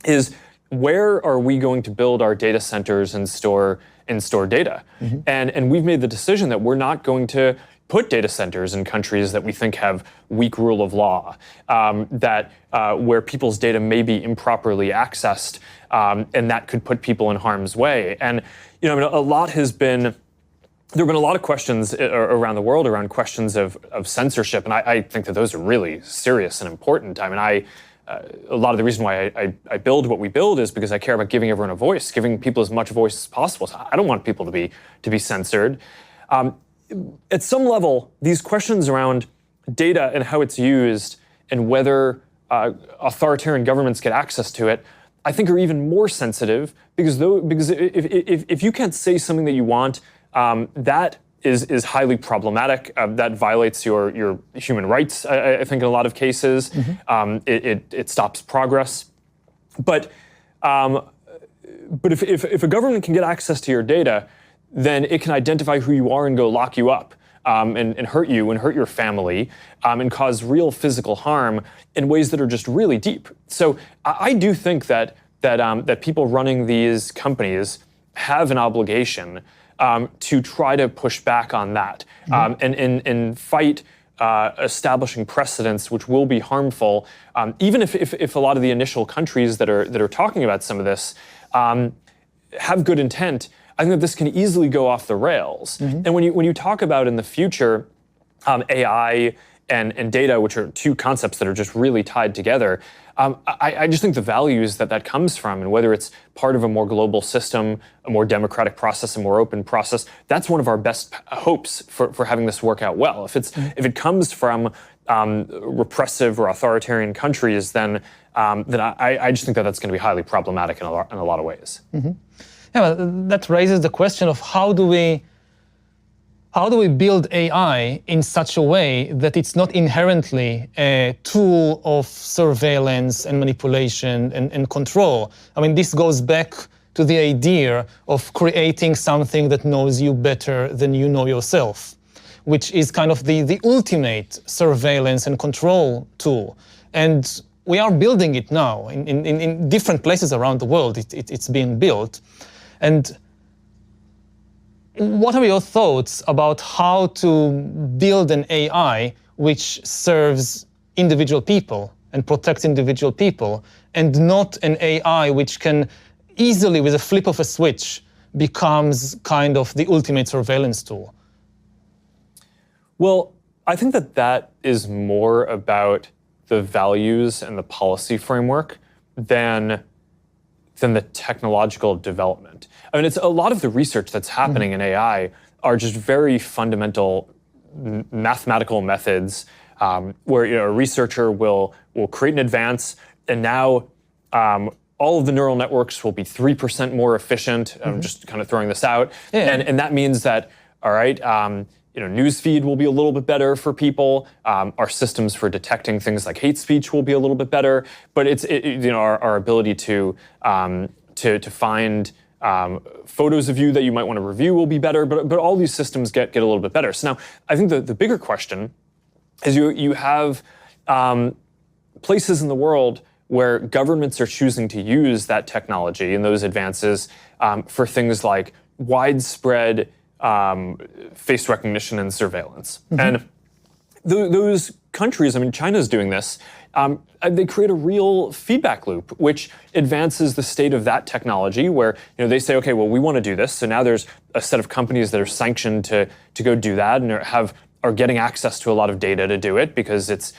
is, where are we going to build our data centers and store data? And we've made the decision that we're not going to put data centers in countries that we think have weak rule of law, where people's data may be improperly accessed, and that could put people in harm's way. And I mean, there have been a lot of questions around the world around questions of censorship, and I think that those are really serious and important. I mean, a lot of the reason why I build what we build is because I care about giving everyone a voice, giving people as much voice as possible. So I don't want people to be censored. At some level, these questions around data and how it's used and whether authoritarian governments get access to it, I think are even more sensitive because if you can't say something that you want, that is highly problematic. That violates your human rights, I think, in a lot of cases. It stops progress. But if a government can get access to your data, then it can identify who you are and go lock you up and hurt you and hurt your family and cause real physical harm in ways that are just really deep. So I do think that people running these companies have an obligation to try to push back on that and fight establishing precedents which will be harmful, even if a lot of the initial countries that are talking about some of this have good intent. I think that this can easily go off the rails. And when you talk about in the future AI and data, which are two concepts that are just really tied together, I just think the values that comes from, and whether it's part of a more global system, a more democratic process, a more open process, that's one of our best hopes for having this work out well. If it comes from repressive or authoritarian countries, then I just think that that's going to be highly problematic in a lot of ways. Yeah, well, that raises the question of how do we build AI in such a way that it's not inherently a tool of surveillance and manipulation and control? I mean, this goes back to the idea of creating something that knows you better than you know yourself, which is kind of the ultimate surveillance and control tool. And we are building it now in different places around the world. It's being built. And what are your thoughts about how to build an AI which serves individual people and protects individual people, and not an AI which can easily, with a flip of a switch, becomes kind of the ultimate surveillance tool? Well, I think that is more about the values and the policy framework than than the technological development. I mean, it's a lot of the research that's happening in AI are just very fundamental mathematical methods where a researcher will create an advance, and now all of the neural networks will be 3% more efficient. I'm just kind of throwing this out, and that means that all right. Newsfeed will be a little bit better for people. Our systems for detecting things like hate speech will be a little bit better. But our ability to find photos of you that you might want to review will be better. But all these systems get a little bit better. So now I think the bigger question is you have places in the world where governments are choosing to use that technology and those advances for things like widespread face recognition and surveillance. And those countries, I mean, China's doing this, they create a real feedback loop, which advances the state of that technology where they say, okay, well, we want to do this. So now there's a set of companies that are sanctioned to go do that and are getting access to a lot of data to do it because it's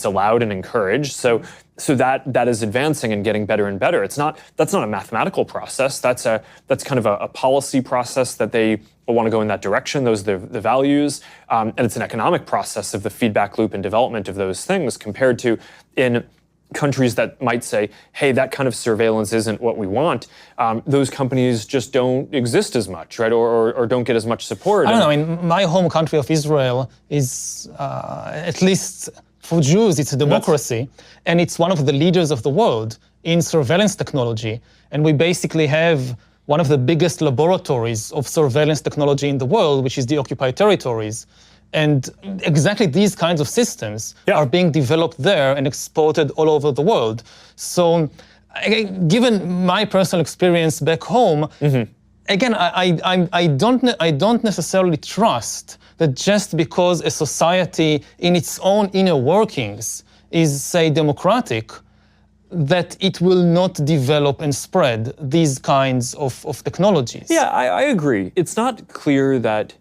allowed and encouraged. So that is advancing and getting better and better. That's not a mathematical process. That's kind of a policy process that they want to go in that direction. Those are the values, and it's an economic process of the feedback loop and development of those things compared to in countries that might say, hey, that kind of surveillance isn't what we want. Those companies just don't exist as much, right? Or don't get as much support. I don't know. I mean, my home country of Israel is, at least for Jews, it's a democracy. And it's one of the leaders of the world in surveillance technology. And we basically have one of the biggest laboratories of surveillance technology in the world, which is the occupied territories. And exactly these kinds of systems are being developed there and exported all over the world. So, given my personal experience back home, again, I don't necessarily trust that just because a society in its own inner workings is, say, democratic, that it will not develop and spread these kinds of technologies. Yeah, I agree. It's not clear that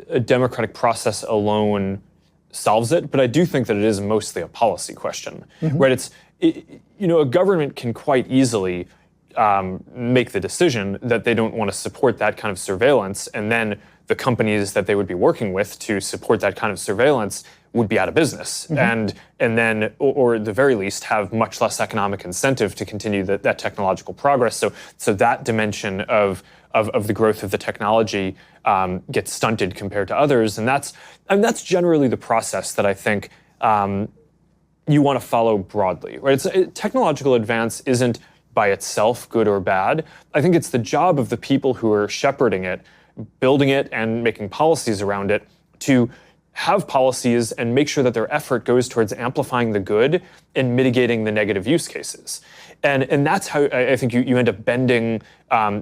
a democratic process alone solves it, but I do think that it is mostly a policy question, right? A government can quite easily make the decision that they don't want to support that kind of surveillance, and then the companies that they would be working with to support that kind of surveillance would be out of business, and then, or at the very least, have much less economic incentive to continue that technological progress. So that dimension of the growth of the technology gets stunted compared to others, and that's generally the process that I think you want to follow broadly, right? Technological advance isn't by itself good or bad. I think it's the job of the people who are shepherding it, building it, and making policies around it to have policies and make sure that their effort goes towards amplifying the good and mitigating the negative use cases. And that's how I think you end up bending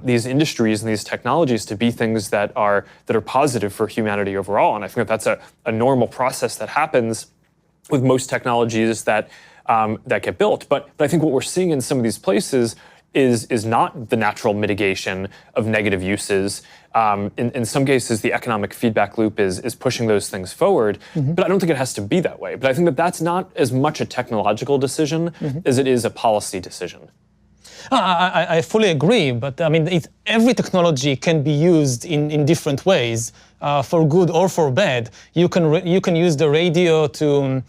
these industries and these technologies to be things that are positive for humanity overall. And I think that's a normal process that happens with most technologies that get built. But I think what we're seeing in some of these places is not the natural mitigation of negative uses. In some cases, the economic feedback loop is pushing those things forward, but I don't think it has to be that way. But I think that that's not as much a technological decision as it is a policy decision. I fully agree, but I mean, every technology can be used in different ways, for good or for bad. You can use the radio to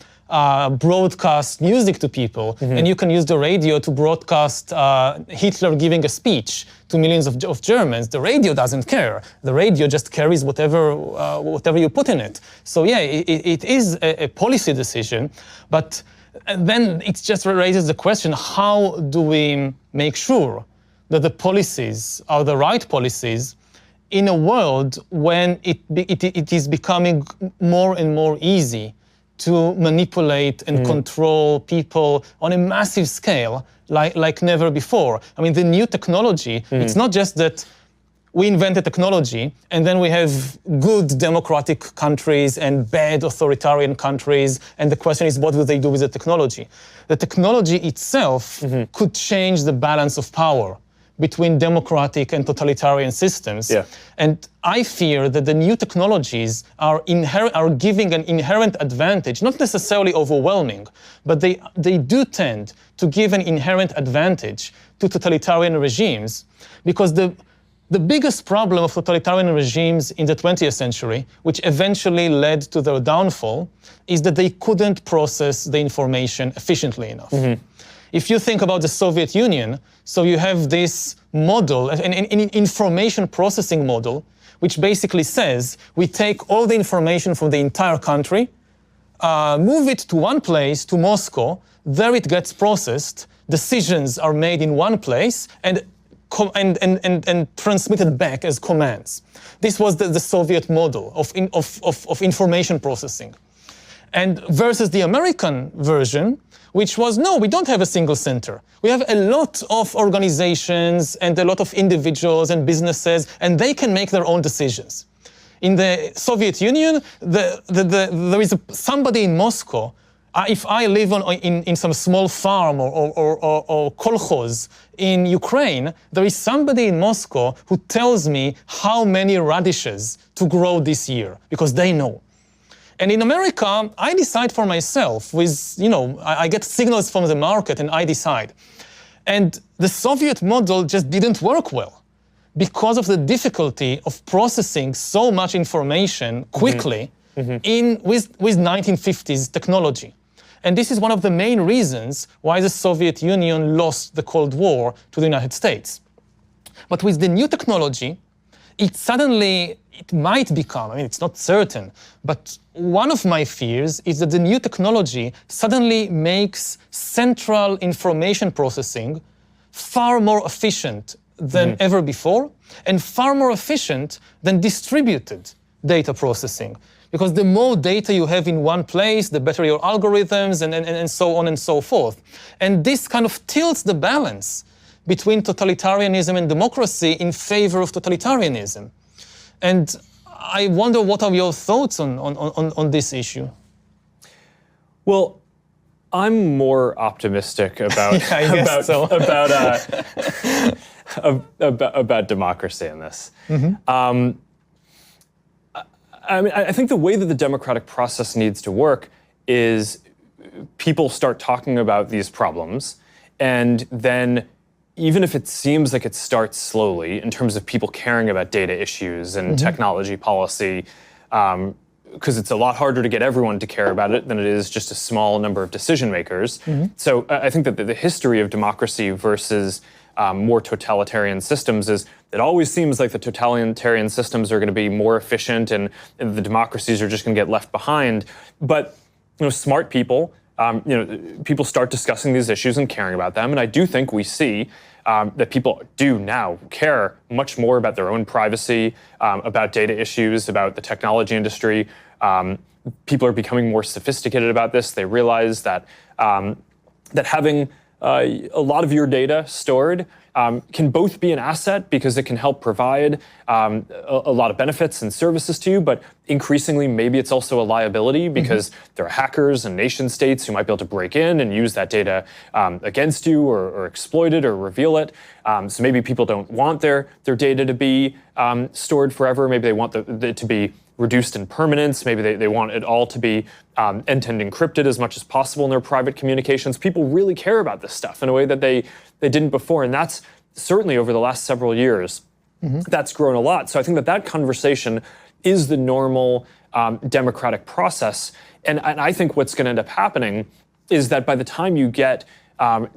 broadcast music to people, and you can use the radio to broadcast Hitler giving a speech to millions of Germans. The radio doesn't care. The radio just carries whatever you put in it. So yeah, it is a policy decision, but then it just raises the question, how do we make sure that the policies are the right policies in a world when it is becoming more and more easy to manipulate and control people on a massive scale like never before? I mean, the new technology, it's not just that we invented technology and then we have good democratic countries and bad authoritarian countries, and the question is, what will they do with the technology? The technology itself could change the balance of power between democratic and totalitarian systems. Yeah. And I fear that the new technologies are giving an inherent advantage, not necessarily overwhelming, but they do tend to give an inherent advantage to totalitarian regimes, because the biggest problem of totalitarian regimes in the 20th century, which eventually led to their downfall, is that they couldn't process the information efficiently enough. If you think about the Soviet Union, so you have this model, an information processing model, which basically says we take all the information from the entire country, move it to one place, to Moscow, there it gets processed, decisions are made in one place, and transmitted back as commands. This was the Soviet model of information processing. And versus the American version, which was, no, we don't have a single center. We have a lot of organizations and a lot of individuals and businesses, and they can make their own decisions. In the Soviet Union, there is somebody in Moscow. If I live in some small farm or kolkhoz in Ukraine, there is somebody in Moscow who tells me how many radishes to grow this year, because they know. And in America, I decide for myself I get signals from the market and I decide. And the Soviet model just didn't work well because of the difficulty of processing so much information quickly with 1950s technology. And this is one of the main reasons why the Soviet Union lost the Cold War to the United States. But with the new technology, it might become, it's not certain, but one of my fears is that the new technology suddenly makes central information processing far more efficient than ever before, and far more efficient than distributed data processing. Because the more data you have in one place, the better your algorithms, and so on and so forth. And this kind of tilts the balance between totalitarianism and democracy in favor of totalitarianism. And I wonder, what are your thoughts on this issue? Well, I'm more optimistic about about democracy in this. I think the way that the democratic process needs to work is people start talking about these problems, and then even if it seems like it starts slowly in terms of people caring about data issues and technology policy, because it's a lot harder to get everyone to care about it than it is just a small number of decision makers. So I think that the history of democracy versus more totalitarian systems is it always seems like the totalitarian systems are going to be more efficient and the democracies are just going to get left behind. But smart people, people start discussing these issues and caring about them. And I do think we see that people do now care much more about their own privacy, about data issues, about the technology industry. People are becoming more sophisticated about this. They realize that that having a lot of your data stored can both be an asset because it can help provide a lot of benefits and services to you, but increasingly maybe it's also a liability because there are hackers and nation states who might be able to break in and use that data against you or exploit it or reveal it. So maybe people don't want their data to be stored forever. Maybe they want it to be reduced in permanence. Maybe they want it all to be end-to-end encrypted as much as possible in their private communications. People really care about this stuff in a way that they didn't before. And that's certainly over the last several years, that's grown a lot. So I think that conversation is the normal democratic process. And I think what's going to end up happening is that by the time you get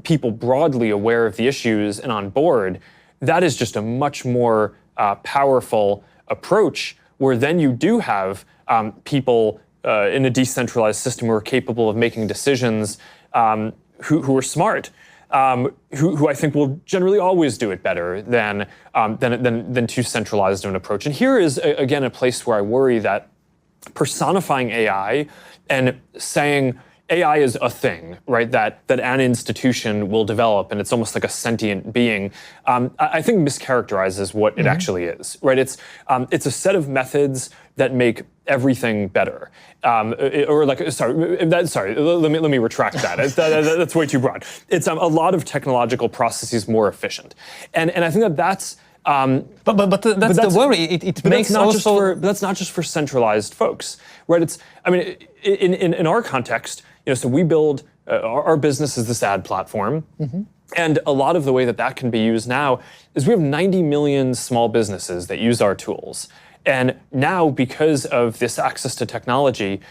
people broadly aware of the issues and on board, that is just a much more powerful approach, where then you do have people in a decentralized system who are capable of making decisions, who are smart, who I think will generally always do it better than too centralized of an approach. And here is, again, a place where I worry that personifying AI and saying AI is a thing, right? That an institution will develop, and it's almost like a sentient being. I think mischaracterizes what it actually is, right? It's a set of methods that make everything better, let me retract that. That's way too broad. It's a lot of technological processes more efficient, and I think that's. But that's the worry. It makes that's not just for centralized folks, right? In our context, so we build our business is this ad platform, and a lot of the way that can be used now is we have 90 million small businesses that use our tools. And now, because of this access to technology,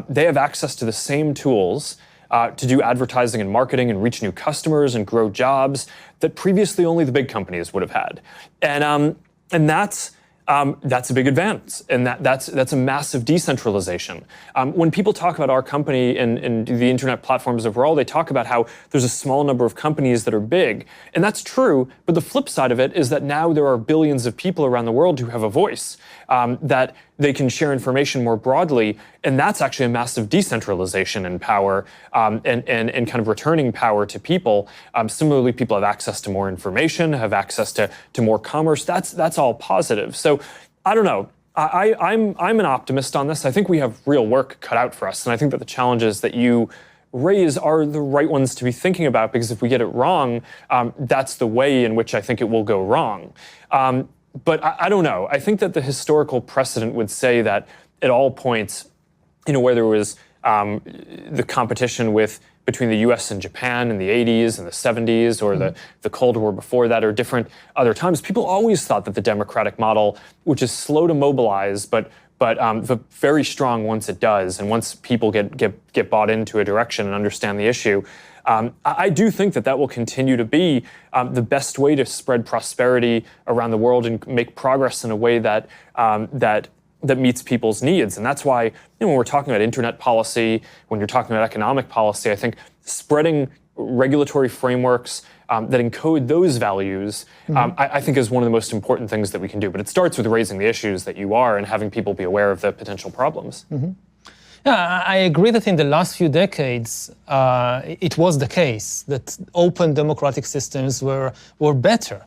they have access to the same tools to do advertising and marketing and reach new customers and grow jobs that previously only the big companies would have had. And that's a big advance, and that's a massive decentralization. When people talk about our company and the internet platforms overall, they talk about how there's a small number of companies that are big, and that's true. But the flip side of it is that now there are billions of people around the world who have a voice, that they can share information more broadly, and that's actually a massive decentralization in power, and kind of returning power to people. Similarly, people have access to more information, have access to more commerce. That's all positive. So I don't know. I'm an optimist on this. I think we have real work cut out for us, and I think that the challenges that you raise are the right ones to be thinking about, because if we get it wrong, that's the way in which I think it will go wrong. But I don't know. I think that the historical precedent would say that at all points, where there was the competition between the US and Japan in the 80s and the 70s, or the Cold War before that, or different other times, people always thought that the democratic model, which is slow to mobilize, but very strong once it does, and once people get bought into a direction and understand the issue, I do think that will continue to be the best way to spread prosperity around the world and make progress in a way that meets people's needs. And that's why when we're talking about internet policy, when you're talking about economic policy, I think spreading regulatory frameworks that encode those values, I think is one of the most important things that we can do. But it starts with raising the issues that you are and having people be aware of the potential problems. Yeah, I agree that in the last few decades, it was the case that open democratic systems were better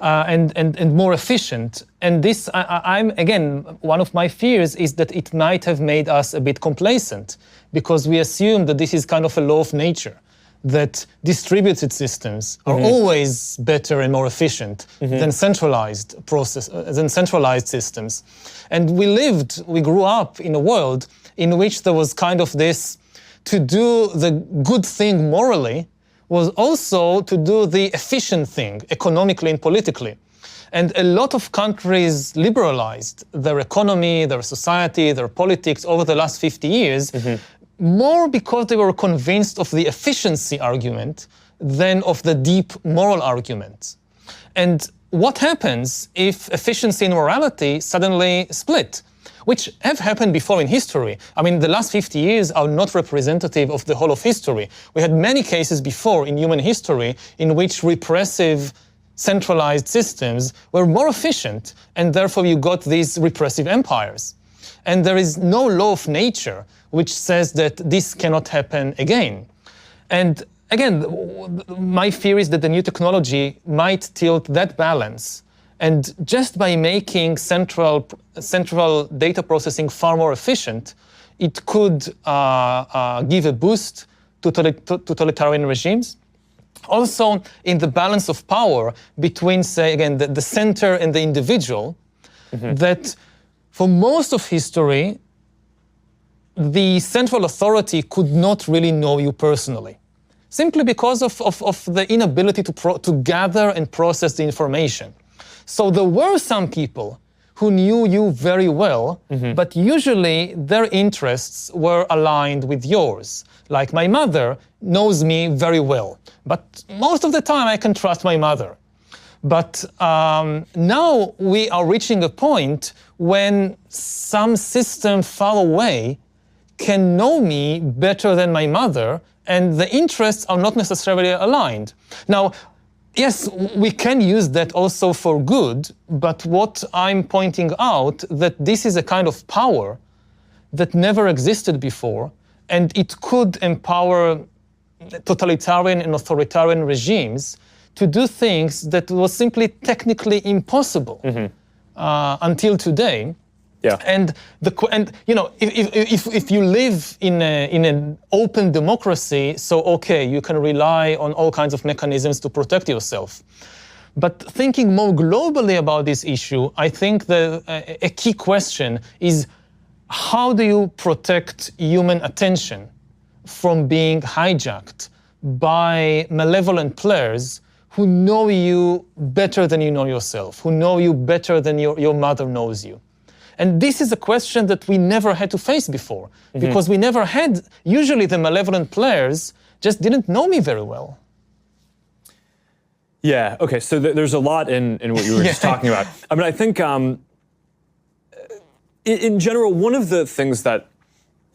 and more efficient. And this, again, one of my fears is that it might have made us a bit complacent, because we assume that this is kind of a law of nature, that distributed systems are always better and more efficient than centralized systems. And we grew up in a world in which there was kind of this, to do the good thing morally was also to do the efficient thing economically and politically. And a lot of countries liberalized their economy, their society, their politics over the last 50 years, more because they were convinced of the efficiency argument than of the deep moral argument. And what happens if efficiency and morality suddenly split? Which have happened before in history. I mean, the last 50 years are not representative of the whole of history. We had many cases before in human history in which repressive, centralized systems were more efficient, and therefore you got these repressive empires. And there is no law of nature which says that this cannot happen again. And again, my fear is that the new technology might tilt that balance. And just by making central data processing far more efficient, it could give a boost to totalitarian regimes. Also, in the balance of power between, say, again, the center and the individual, that for most of history, the central authority could not really know you personally, simply because of the inability to gather and process the information. So there were some people who knew you very well, but usually their interests were aligned with yours. Like my mother knows me very well, but most of the time I can trust my mother. But now we are reaching a point when some system far away can know me better than my mother, and the interests are not necessarily aligned. Now, yes, we can use that also for good, but what I'm pointing out that this is a kind of power that never existed before, and it could empower totalitarian and authoritarian regimes to do things that was simply technically impossible until today. Yeah. And if you live in an open democracy, so okay, you can rely on all kinds of mechanisms to protect yourself. But thinking more globally about this issue, I think a key question is, how do you protect human attention from being hijacked by malevolent players who know you better than you know yourself, who know you better than your mother knows you? And this is a question that we never had to face before, because we never had, usually the malevolent players just didn't know me very well. Yeah, okay, so there's a lot in what you were just talking about. I mean, I think in general, one of the things that,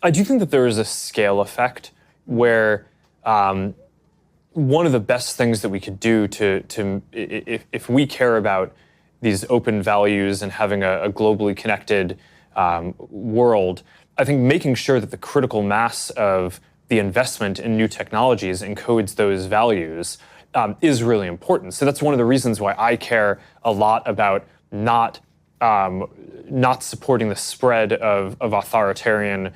I do think that there is a scale effect where one of the best things that we could do if we care about these open values and having a globally connected world, I think making sure that the critical mass of the investment in new technologies encodes those values is really important. So that's one of the reasons why I care a lot about not supporting the spread of authoritarian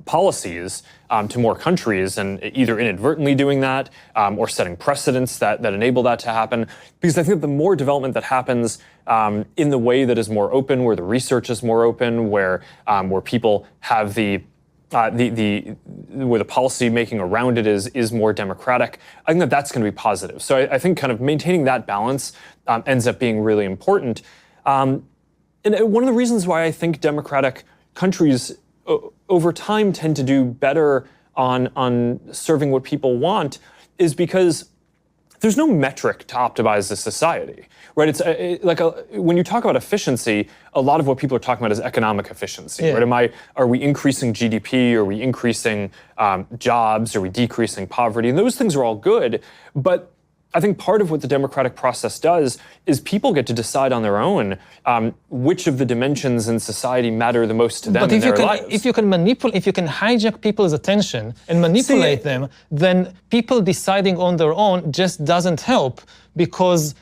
policies to more countries, and either inadvertently doing that or setting precedents that enable that to happen. Because I think the more development that happens in the way that is more open, where the research is more open, where people have where the policy making around it is more democratic, I think that's going to be positive. So I think kind of maintaining that balance ends up being really important. And one of the reasons why I think democratic countries over time tend to do better on serving what people want is because there's no metric to optimize the society, right? It's when you talk about efficiency, a lot of what people are talking about is economic efficiency, right? Are we increasing GDP? Are we increasing jobs? Are we decreasing poverty? And those things are all good, but I think part of what the democratic process does is people get to decide on their own which of the dimensions in society matter the most to them in their lives. If you can hijack people's attention and manipulate them, then people deciding on their own just doesn't help, because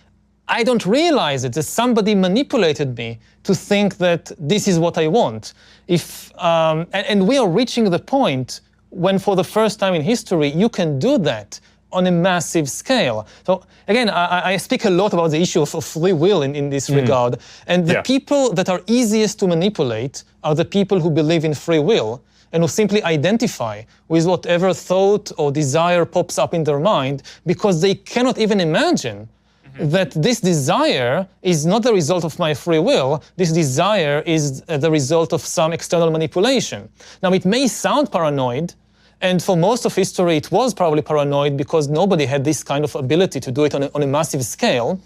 I don't realize it. That somebody manipulated me to think that this is what I want. And we are reaching the point when, for the first time in history, you can do that on a massive scale. So again, I speak a lot about the issue of free will in this regard. And the people that are easiest to manipulate are the people who believe in free will and who simply identify with whatever thought or desire pops up in their mind, because they cannot even imagine that this desire is not the result of my free will. This desire is the result of some external manipulation. Now, it may sound paranoid, and for most of history, it was probably paranoid because nobody had this kind of ability to do it on a massive scale.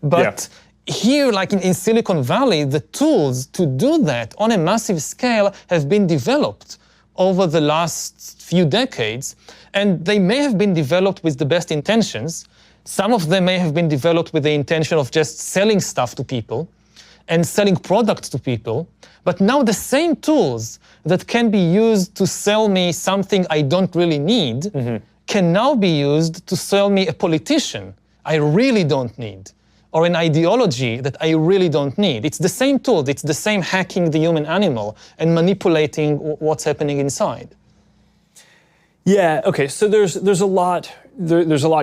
But here, like in Silicon Valley, the tools to do that on a massive scale have been developed over the last few decades. And they may have been developed with the best intentions. Some of them may have been developed with the intention of just selling stuff to people and selling products to people. But now the same tools that can be used to sell me something I don't really need can now be used to sell me a politician I really don't need, or an ideology that I really don't need. It's the same tool. It's the same hacking the human animal and manipulating what's happening inside. Yeah, okay, so there's a lot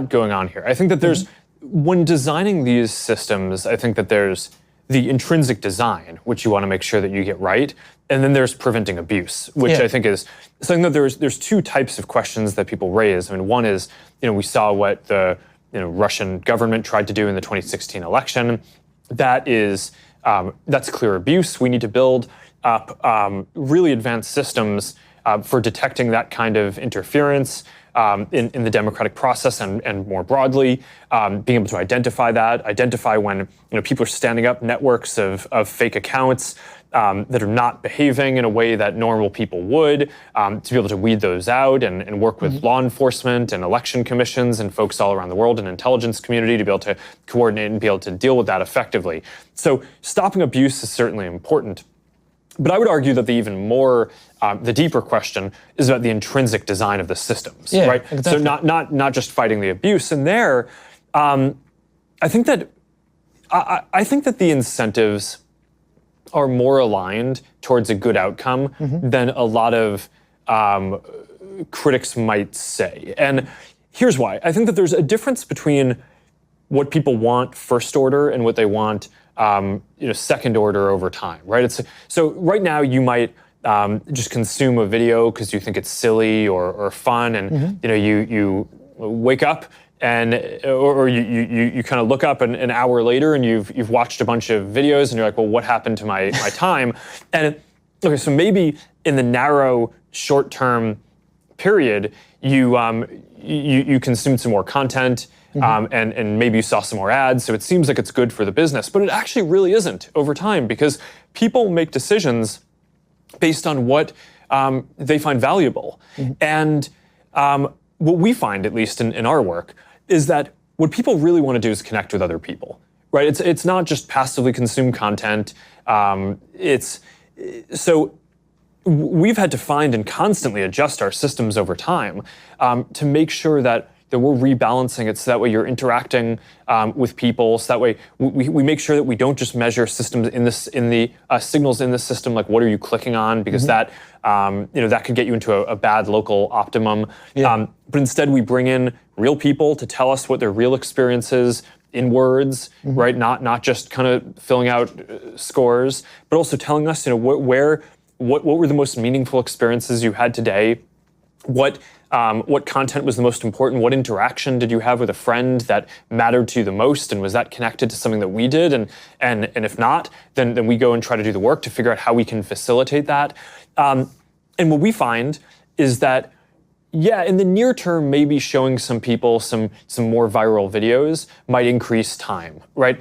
going on here. I think that when designing these systems, I think that there's the intrinsic design, which you want to make sure that you get right, and then there's preventing abuse, which I think is something that there's two types of questions that people raise. I mean, one is, we saw what the Russian government tried to do in the 2016 election. That's clear abuse. We need to build up really advanced systems for detecting that kind of interference in the democratic process and more broadly, being able to identify when people are standing up networks of fake accounts that are not behaving in a way that normal people would, to be able to weed those out and work with law enforcement and election commissions and folks all around the world and intelligence community to be able to coordinate and be able to deal with that effectively. So stopping abuse is certainly important. But I would argue that the even more, the deeper question is about the intrinsic design of the systems, Yeah, right? exactly. So not just fighting the abuse. And there, I think that the incentives are more aligned towards a good outcome than a lot of critics might say. And here's why. I think that there's a difference between what people want first order and what they want second order over time, right? So right now you might just consume a video because you think it's silly or fun, and you wake up and or you kind of look up an hour later and you've watched a bunch of videos and you're like, well, what happened to my time? And okay, so maybe in the narrow short-term period, you consumed some more content. And maybe you saw some more ads, so it seems like it's good for the business, but it actually really isn't over time, because people make decisions based on what they find valuable. And what we find, at least in our work, is that what people really want to do is connect with other people, right? It's not just passively consume content. So we've had to find and constantly adjust our systems over time to make sure that we're rebalancing it so that way you're interacting with people. So that way we make sure that we don't just measure systems in the signals in the system, like what are you clicking on, because that that could get you into a bad local optimum. But instead we bring in real people to tell us what their real experience is in words, right? Not just kind of filling out scores, but also telling us what were the most meaningful experiences you had today. What content was the most important? What interaction did you have with a friend that mattered to you the most? And was that connected to something that we did? And if not, then we go and try to do the work to figure out how we can facilitate that. And what we find is that, in the near term, maybe showing some people some more viral videos might increase time, right?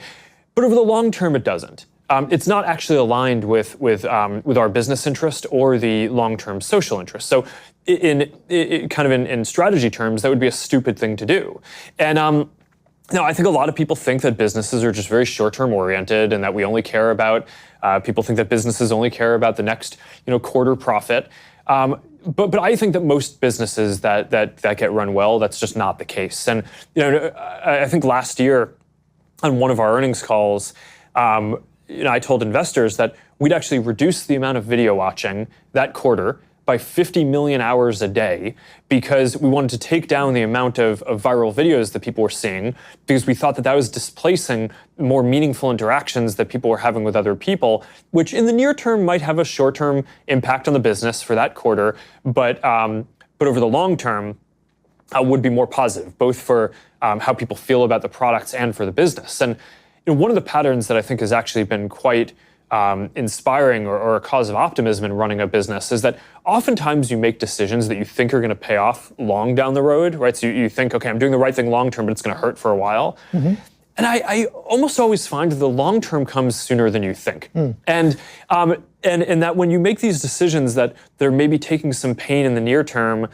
But over the long term, it doesn't. It's not actually aligned with our business interest or the long-term social interest. So in strategy terms, that would be a stupid thing to do. And now I think a lot of people think that businesses are just very short-term oriented, and that we only care about, people think that businesses only care about the next quarter profit. But I think that most businesses that get run well, that's just not the case. And I think last year on one of our earnings calls, I told investors that we'd actually reduce the amount of video watching that quarter by 50 million hours a day, because we wanted to take down the amount of viral videos that people were seeing, because we thought that was displacing more meaningful interactions that people were having with other people, which in the near term might have a short-term impact on the business for that quarter, but over the long term would be more positive, both for how people feel about the products and for the business. And one of the patterns that I think has actually been quite inspiring or a cause of optimism in running a business is that oftentimes you make decisions that you think are going to pay off long down the road, right? So you think, okay, I'm doing the right thing long term, but it's going to hurt for a while. And I almost always find that the long term comes sooner than you think. And that when you make these decisions that they're maybe taking some pain in the near term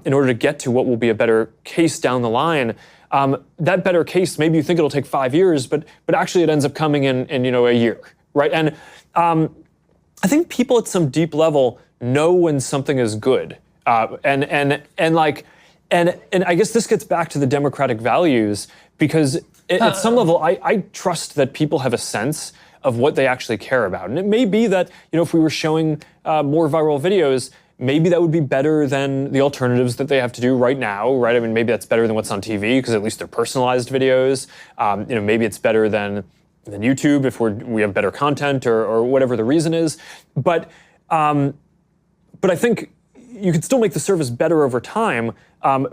in order to get to what will be a better case down the line, that better case, maybe you think it'll take 5 years, but actually it ends up coming in a year, right? And I think people at some deep level know when something is good, and I guess this gets back to the democratic values, because at some level I trust that people have a sense of what they actually care about, and it may be that if we were showing more viral videos, maybe that would be better than the alternatives that they have to do right now, right? I mean, maybe that's better than what's on TV, because at least they're personalized videos. Maybe it's better than YouTube if we have better content or whatever the reason is. But I think you can still make the service better over time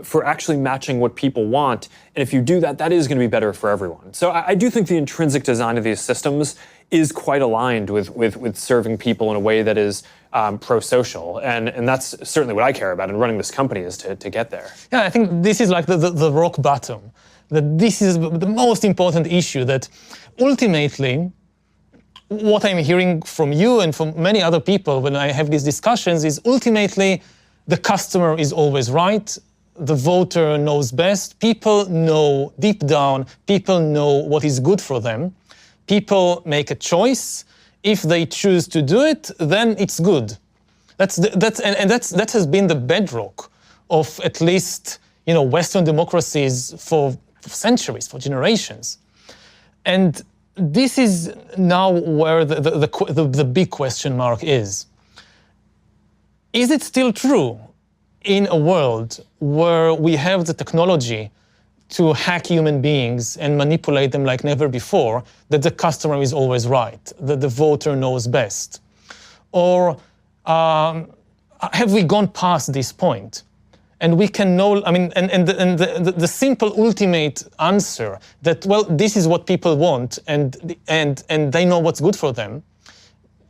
for actually matching what people want. And if you do that, that is going to be better for everyone. So I do think the intrinsic design of these systems is quite aligned with serving people in a way that is pro-social. And that's certainly what I care about in running this company, is to get there. Yeah, I think this is like the rock bottom. That this is the most important issue, that ultimately what I'm hearing from you and from many other people when I have these discussions is ultimately the customer is always right, the voter knows best, people know deep down, people know what is good for them, people make a choice, If they choose to do it, then it's good. That has been the bedrock of at least Western democracies for centuries, for generations. And this is now where the big question mark is. Is it still true in a world where we have the technology to hack human beings and manipulate them like never before, that the customer is always right, that the voter knows best? Or have we gone past this point? And we can know, the simple ultimate answer that, well, this is what people want and they know what's good for them,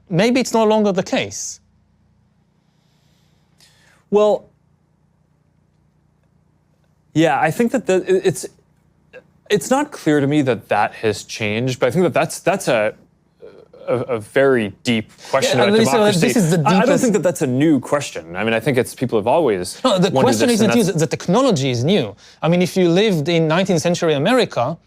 maybe it's no longer the case. Well, yeah, I think that it's not clear to me that has changed, but I think that's a very deep question about democracy. This is the deepest... I don't think that's a new question. I think it's people have always No, the question this, isn't new, the technology is new. If you lived in 19th century America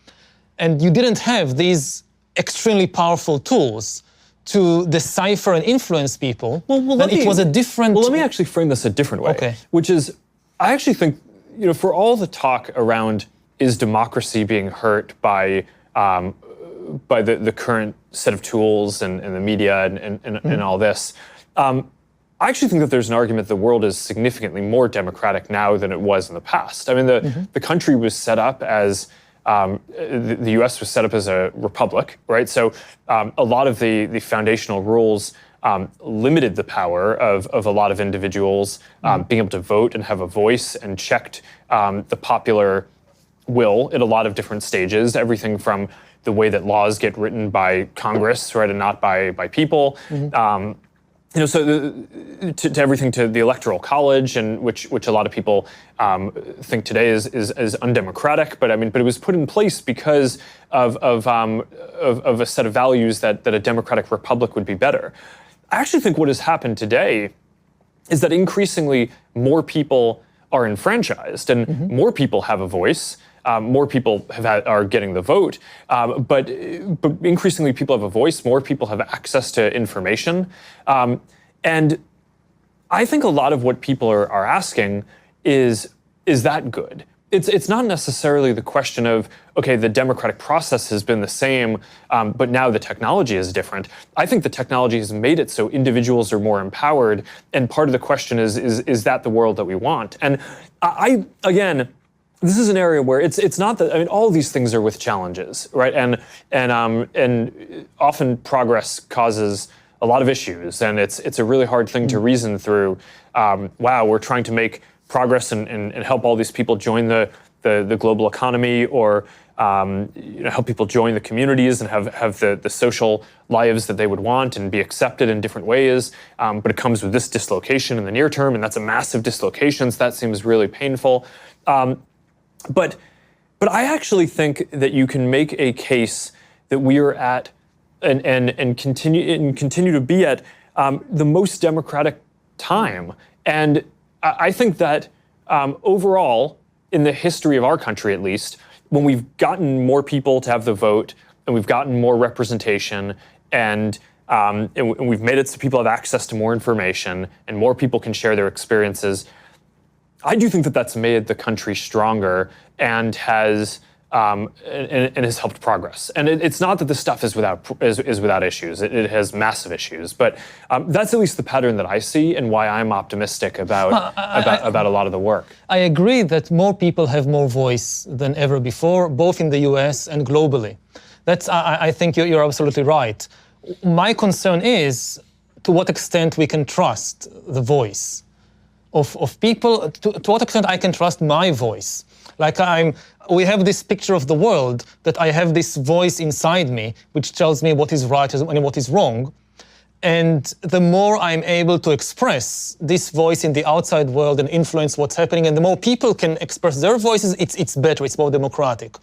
and you didn't have these extremely powerful tools to decipher and influence people, then it was a different... Well, let me actually frame this a different way, okay. Which is, I actually think, for all the talk around is democracy being hurt by the current set of tools and the media and all this, I actually think that there's an argument the world is significantly more democratic now than it was in the past. The country was set up as, the US was set up as a republic, right? So a lot of the foundational rules limited the power of a lot of individuals being able to vote and have a voice, and checked the popular will at a lot of different stages, everything from the way that laws get written by Congress, right, and not by people. To everything to the Electoral College, and which a lot of people think today is undemocratic, but it was put in place because of a set of values that a democratic republic would be better. I actually think what has happened today is that increasingly more people are enfranchised and more people have a voice. More people are getting the vote, but increasingly people have a voice, more people have access to information. And I think a lot of what people are asking is that good? It's not necessarily the question of, okay, the democratic process has been the same, but now the technology is different. I think the technology has made it so individuals are more empowered, and part of the question is that the world that we want? And again, this is an area where it's not that, all these things are with challenges, right? And often progress causes a lot of issues, and it's a really hard thing to reason through. Wow, we're trying to make progress and help all these people join the global economy, or help people join the communities and have the social lives that they would want and be accepted in different ways. But it comes with this dislocation in the near term, and that's a massive dislocation, so that seems really painful. But I actually think that you can make a case that we are at and continue to be at the most democratic time. And I think that overall, in the history of our country at least, when we've gotten more people to have the vote and we've gotten more representation and we've made it so people have access to more information and more people can share their experiences, I do think that that's made the country stronger and has helped progress. And it's not that this stuff is without issues. It has massive issues, but that's at least the pattern that I see, and why I'm optimistic about a lot of the work. I agree that more people have more voice than ever before, both in the US and globally. I think you're absolutely right. My concern is to what extent we can trust the voice of people, to what extent I can trust my voice. Like we have this picture of the world that I have this voice inside me which tells me what is right and what is wrong. And the more I'm able to express this voice in the outside world and influence what's happening, and the more people can express their voices, it's better, it's more democratic.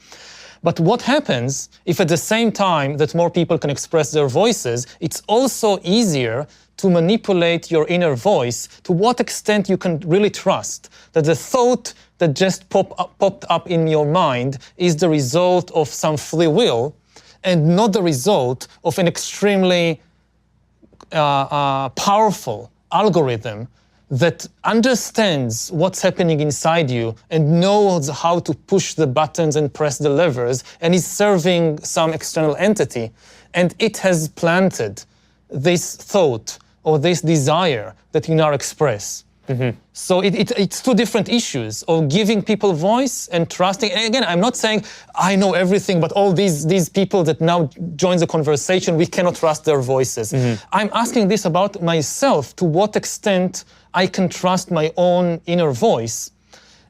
But what happens if at the same time that more people can express their voices, it's also easier to manipulate your inner voice? To what extent you can really trust that the thought that just popped up in your mind is the result of some free will and not the result of an extremely powerful algorithm that understands what's happening inside you and knows how to push the buttons and press the levers and is serving some external entity, and it has planted this thought or this desire that you now express. So it's two different issues of giving people voice and trusting. And again, I'm not saying I know everything, but all these people that now join the conversation, we cannot trust their voices. I'm asking this about myself, to what extent I can trust my own inner voice.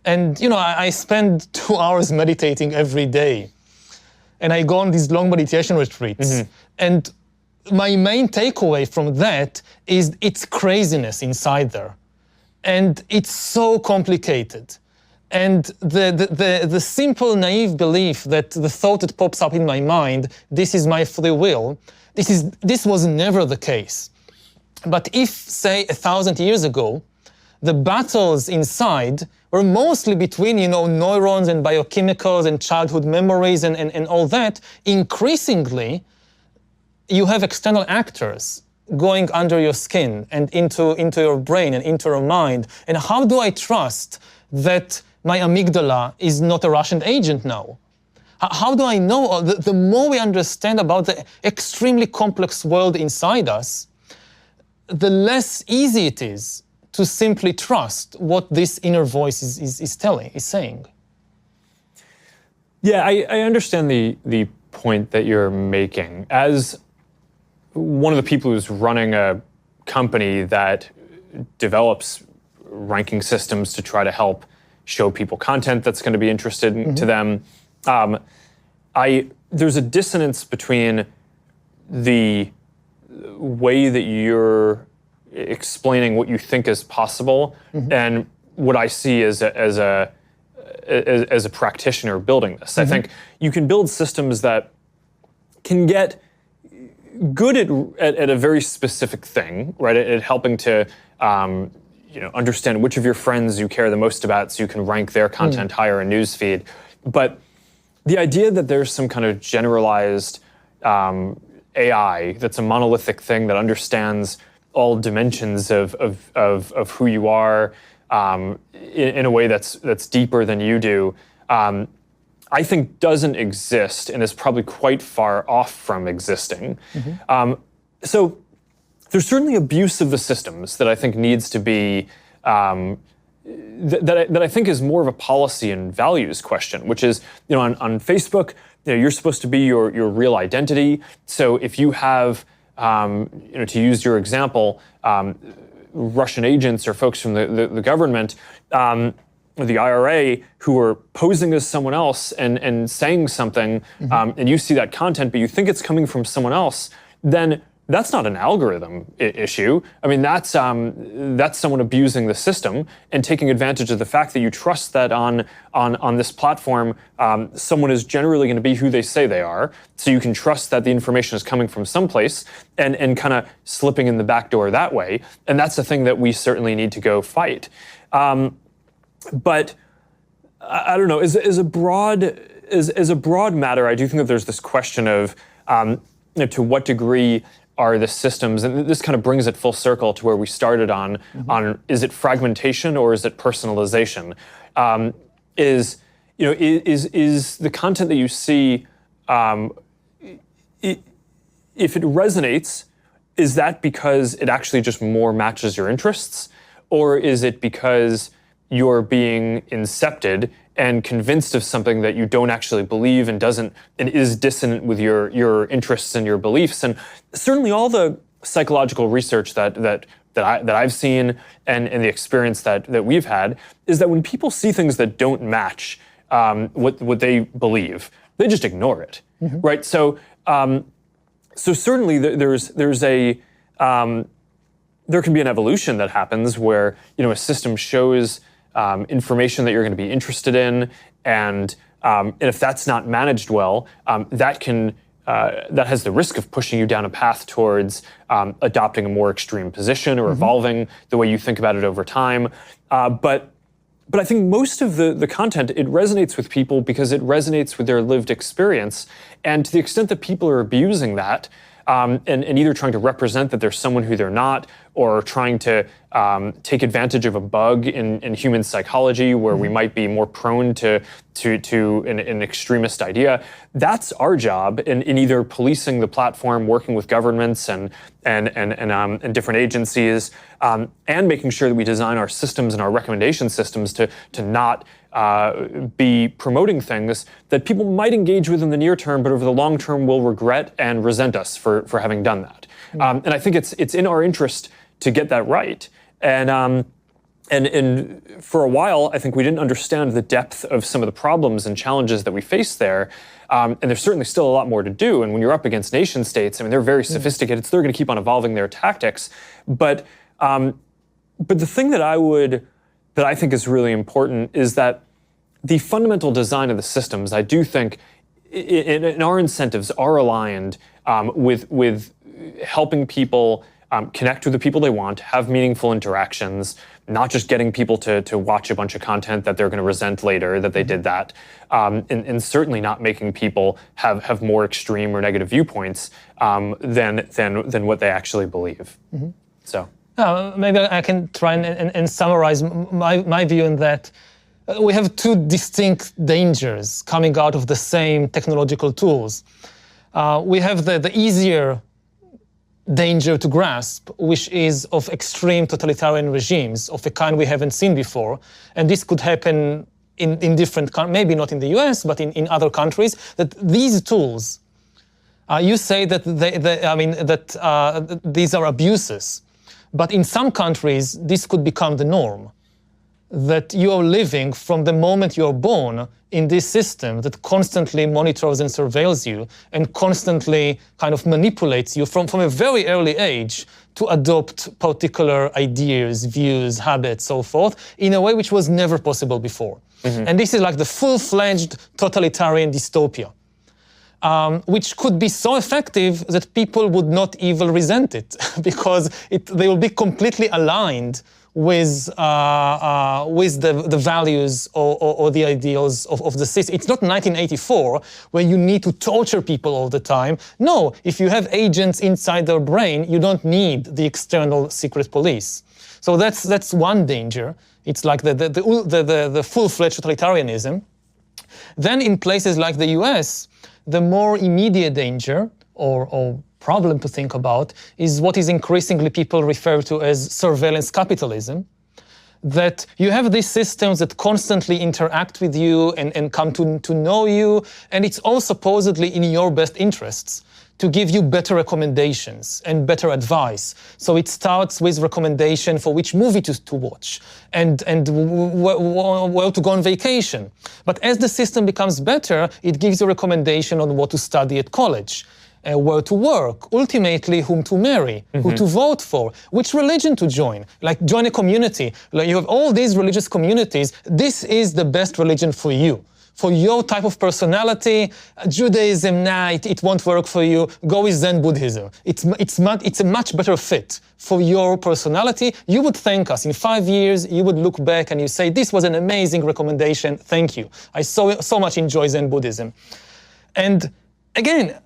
And I spend 2 hours meditating every day. And I go on these long meditation retreats. And my main takeaway from that is it's craziness inside there. And it's so complicated. And the simple, naive belief that the thought that pops up in my mind, this is my free will, this was never the case. But if, say, 1,000 years ago, the battles inside were mostly between, neurons and biochemicals and childhood memories and all that, increasingly, you have external actors going under your skin and into your brain and into your mind. And how do I trust that my amygdala is not a Russian agent now? How do I know? The more we understand about the extremely complex world inside us, the less easy it is to simply trust what this inner voice is saying. Yeah, I understand the point that you're making. As one of the people who's running a company that develops ranking systems to try to help show people content that's going to be interested to them, there's a dissonance between the way that you're explaining what you think is possible and what I see as a practitioner building this. I think you can build systems that can get good at a very specific thing, right? At helping to understand which of your friends you care the most about so you can rank their content higher in newsfeed. But the idea that there's some kind of generalized AI that's a monolithic thing that understands all dimensions of who you are in a way that's deeper than you do, I think doesn't exist and is probably quite far off from existing. So there's certainly abuse of the systems that I think needs to be, that I think is more of a policy and values question, which is, on Facebook, you're supposed to be your real identity. So if you have, to use your example, Russian agents or folks from the government, the IRA, who are posing as someone else and saying something, and you see that content, but you think it's coming from someone else, then that's not an algorithm issue. I mean, that's someone abusing the system and taking advantage of the fact that you trust that on this platform, someone is generally going to be who they say they are. So you can trust that the information is coming from someplace and kind of slipping in the back door that way. And that's the thing that we certainly need to go fight. But I don't know, as a broad matter, I do think that there's this question of to what degree are the systems, and this kind of brings it full circle to where we started on is it fragmentation or is it personalization? Is the content that you see, if it resonates, is that because it actually just more matches your interests, or is it because you're being incepted and convinced of something that you don't actually believe and is dissonant with your interests and your beliefs? And certainly all the psychological research that I've seen and the experience that we've had is that when people see things that don't match what they believe, they just ignore it, right? So certainly there can be an evolution that happens where a system shows information that you're going to be interested in, and if that's not managed well, that has the risk of pushing you down a path towards adopting a more extreme position or evolving the way you think about it over time. But I think most of the content, it resonates with people because it resonates with their lived experience, and to the extent that people are abusing that, and either trying to represent that there's someone who they're not, or trying to take advantage of a bug in human psychology where we might be more prone to an extremist idea. That's our job in either policing the platform, working with governments and different agencies, and making sure that we design our systems and our recommendation systems to not be promoting things that people might engage with in the near term, but over the long term will regret and resent us for having done that. And I think it's in our interest to get that right. And for a while, I think we didn't understand the depth of some of the problems and challenges that we face there. And there's certainly still a lot more to do. And when you're up against nation states, I mean, they're very sophisticated, so they're going to keep on evolving their tactics. But the thing that I think is really important is that the fundamental design of the systems, I do think, in our incentives are aligned with helping people connect with the people they want, have meaningful interactions, not just getting people to watch a bunch of content that they're going to resent later that they did that, and certainly not making people have more extreme or negative viewpoints than what they actually believe. So. Maybe I can try and summarize my view in that we have two distinct dangers coming out of the same technological tools. We have the easier danger to grasp, which is of extreme totalitarian regimes of a kind we haven't seen before. And this could happen in different countries, maybe not in the US, but in other countries, that these tools, you say that these are abuses. But in some countries, this could become the norm, that you are living from the moment you are born in this system that constantly monitors and surveils you and constantly kind of manipulates you from a very early age to adopt particular ideas, views, habits, so forth, in a way which was never possible before. And this is like the full-fledged totalitarian dystopia. Which could be so effective that people would not even resent it because they will be completely aligned with the values or the ideals of the system. It's not 1984 where you need to torture people all the time. No, if you have agents inside their brain, you don't need the external secret police. So that's one danger. It's like the full-fledged totalitarianism. Then in places like the US, the more immediate danger or problem to think about is what is increasingly people refer to as surveillance capitalism, that you have these systems that constantly interact with you and come to know you, and it's all supposedly in your best interests to give you better recommendations and better advice. So it starts with recommendation for which movie to watch and where to go on vacation. But as the system becomes better, it gives you a recommendation on what to study at college, where to work, ultimately whom to marry, who to vote for, which religion to join, like join a community. Like you have all these religious communities, this is the best religion for you. For your type of personality, Judaism, it won't work for you. Go with Zen Buddhism. It's a much better fit for your personality. You would thank us. In 5 years, you would look back and you say, this was an amazing recommendation. Thank you. I so much enjoy Zen Buddhism. And again,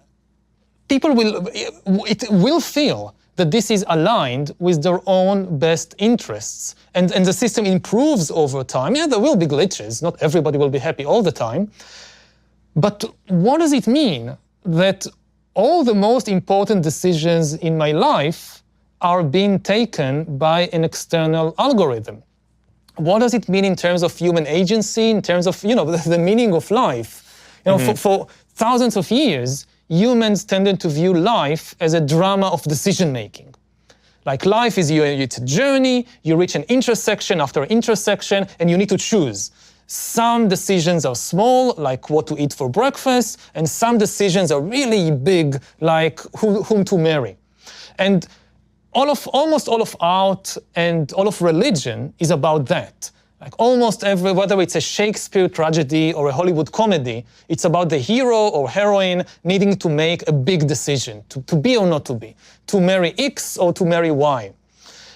people will feel that this is aligned with their own best interests. And the system improves over time. Yeah, there will be glitches. Not everybody will be happy all the time. But what does it mean that all the most important decisions in my life are being taken by an external algorithm? What does it mean in terms of human agency, in terms of, the meaning of life? For thousands of years, humans tended to view life as a drama of decision-making. Like life is it's a journey, you reach an intersection after intersection, and you need to choose. Some decisions are small, like what to eat for breakfast, and some decisions are really big, like whom to marry. And almost all of art and all of religion is about that. Like almost whether it's a Shakespeare tragedy or a Hollywood comedy, it's about the hero or heroine needing to make a big decision, to be or not to be, to marry X or to marry Y.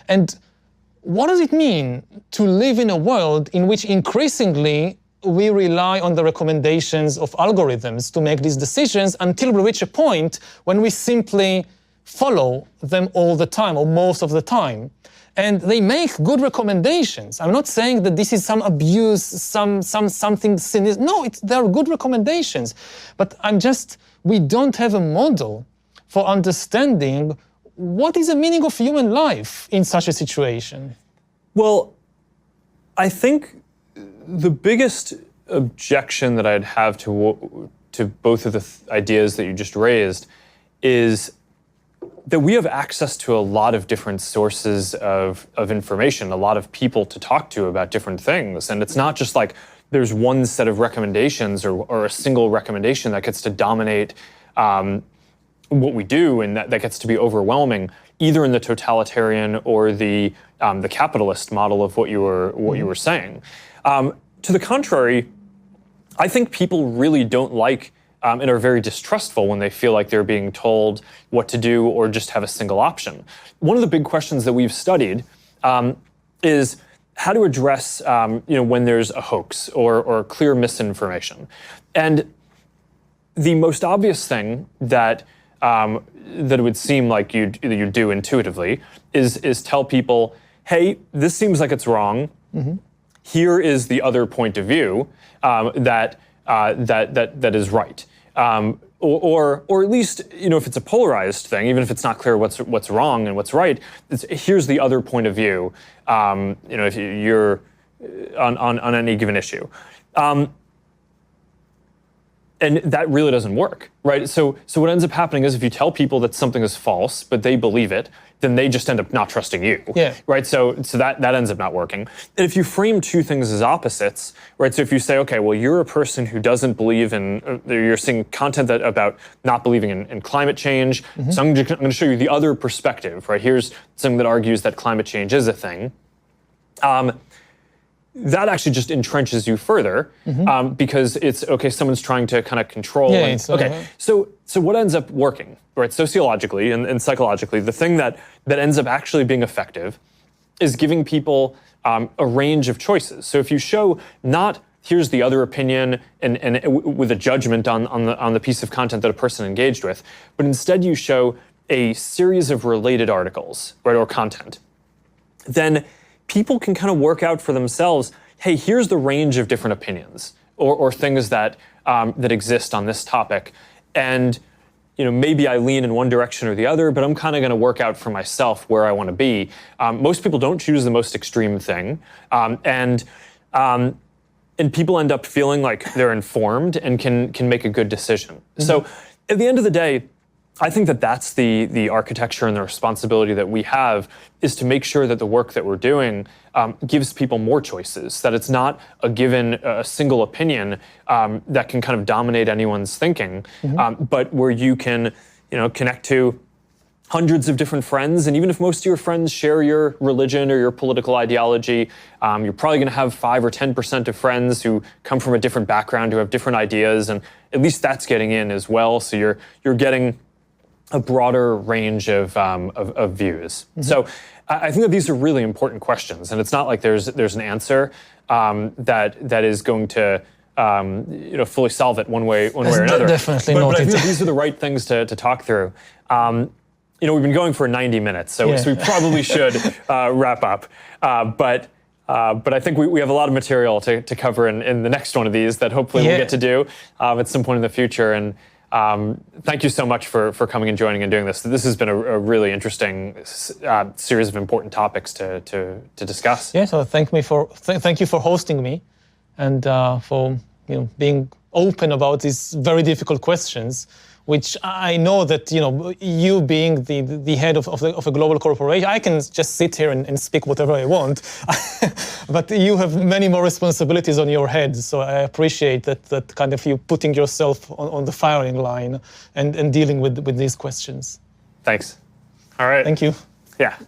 And what does it mean to live in a world in which increasingly we rely on the recommendations of algorithms to make these decisions until we reach a point when we simply follow them all the time or most of the time. And they make good recommendations. I'm not saying that this is some abuse, something sinister. No, they're good recommendations. But we don't have a model for understanding what is the meaning of human life in such a situation. Well, I think the biggest objection that I'd have to both of the ideas that you just raised is that we have access to a lot of different sources of information, a lot of people to talk to about different things. And it's not just like there's one set of recommendations or a single recommendation that gets to dominate what we do, and that gets to be overwhelming, either in the totalitarian or the capitalist model of what you were saying. To the contrary, I think people really don't like and are very distrustful when they feel like they're being told what to do or just have a single option. One of the big questions that we've studied is how to address when there's a hoax or clear misinformation. And the most obvious thing that it would seem like you do intuitively is tell people, hey, this seems like it's wrong. Mm-hmm. Here is the other point of view that is right, or at least if it's a polarized thing, even if it's not clear what's wrong and what's right, here's the other point of view. If you're on any given issue, and that really doesn't work, right? So what ends up happening is if you tell people that something is false, but they believe it, then they just end up not trusting you, right? So that ends up not working. And if you frame two things as opposites, right? So if you say, okay, well, you're a person who doesn't believe in, you're seeing content about not believing in climate change. Mm-hmm. So I'm going to show you the other perspective, right? Here's something that argues that climate change is a thing. That actually just entrenches you further, mm-hmm. Because it's, okay, someone's trying to kind of control. So what ends up working, right, sociologically and psychologically, the thing that ends up actually being effective is giving people a range of choices. So if you show not here's the other opinion and with a judgment on the piece of content that a person engaged with, but instead you show a series of related articles, right, or content, then people can kind of work out for themselves, hey, here's the range of different opinions or things that exist on this topic. And maybe I lean in one direction or the other, but I'm kind of going to work out for myself where I want to be. Most people don't choose the most extreme thing. And people end up feeling like they're informed and can make a good decision. Mm-hmm. So at the end of the day, I think that's the architecture and the responsibility that we have, is to make sure that the work that we're doing gives people more choices, that it's not a single opinion that can kind of dominate anyone's thinking, mm-hmm. But where you can connect to hundreds of different friends, and even if most of your friends share your religion or your political ideology, you're probably going to have 5 or 10% of friends who come from a different background, who have different ideas, and at least that's getting in as well. So you're getting a broader range of views. Mm-hmm. So I think that these are really important questions, and it's not like there's an answer that is going to fully solve it one way or another. Definitely but not. I think that these are the right things to talk through. We've been going for 90 minutes, so we probably should wrap up. But I think we have a lot of material to cover in the next one of these that hopefully we'll get to do at some point in the future. And thank you so much for coming and joining and doing this. This has been a really interesting series of important topics to discuss. Yeah, so thank you for hosting me, and for being open about these very difficult questions, which I know that you being the head of a global corporation, I can just sit here and speak whatever I want, but you have many more responsibilities on your head. So I appreciate that kind of you putting yourself on the firing line and dealing with these questions. Thanks. All right. Thank you. Yeah.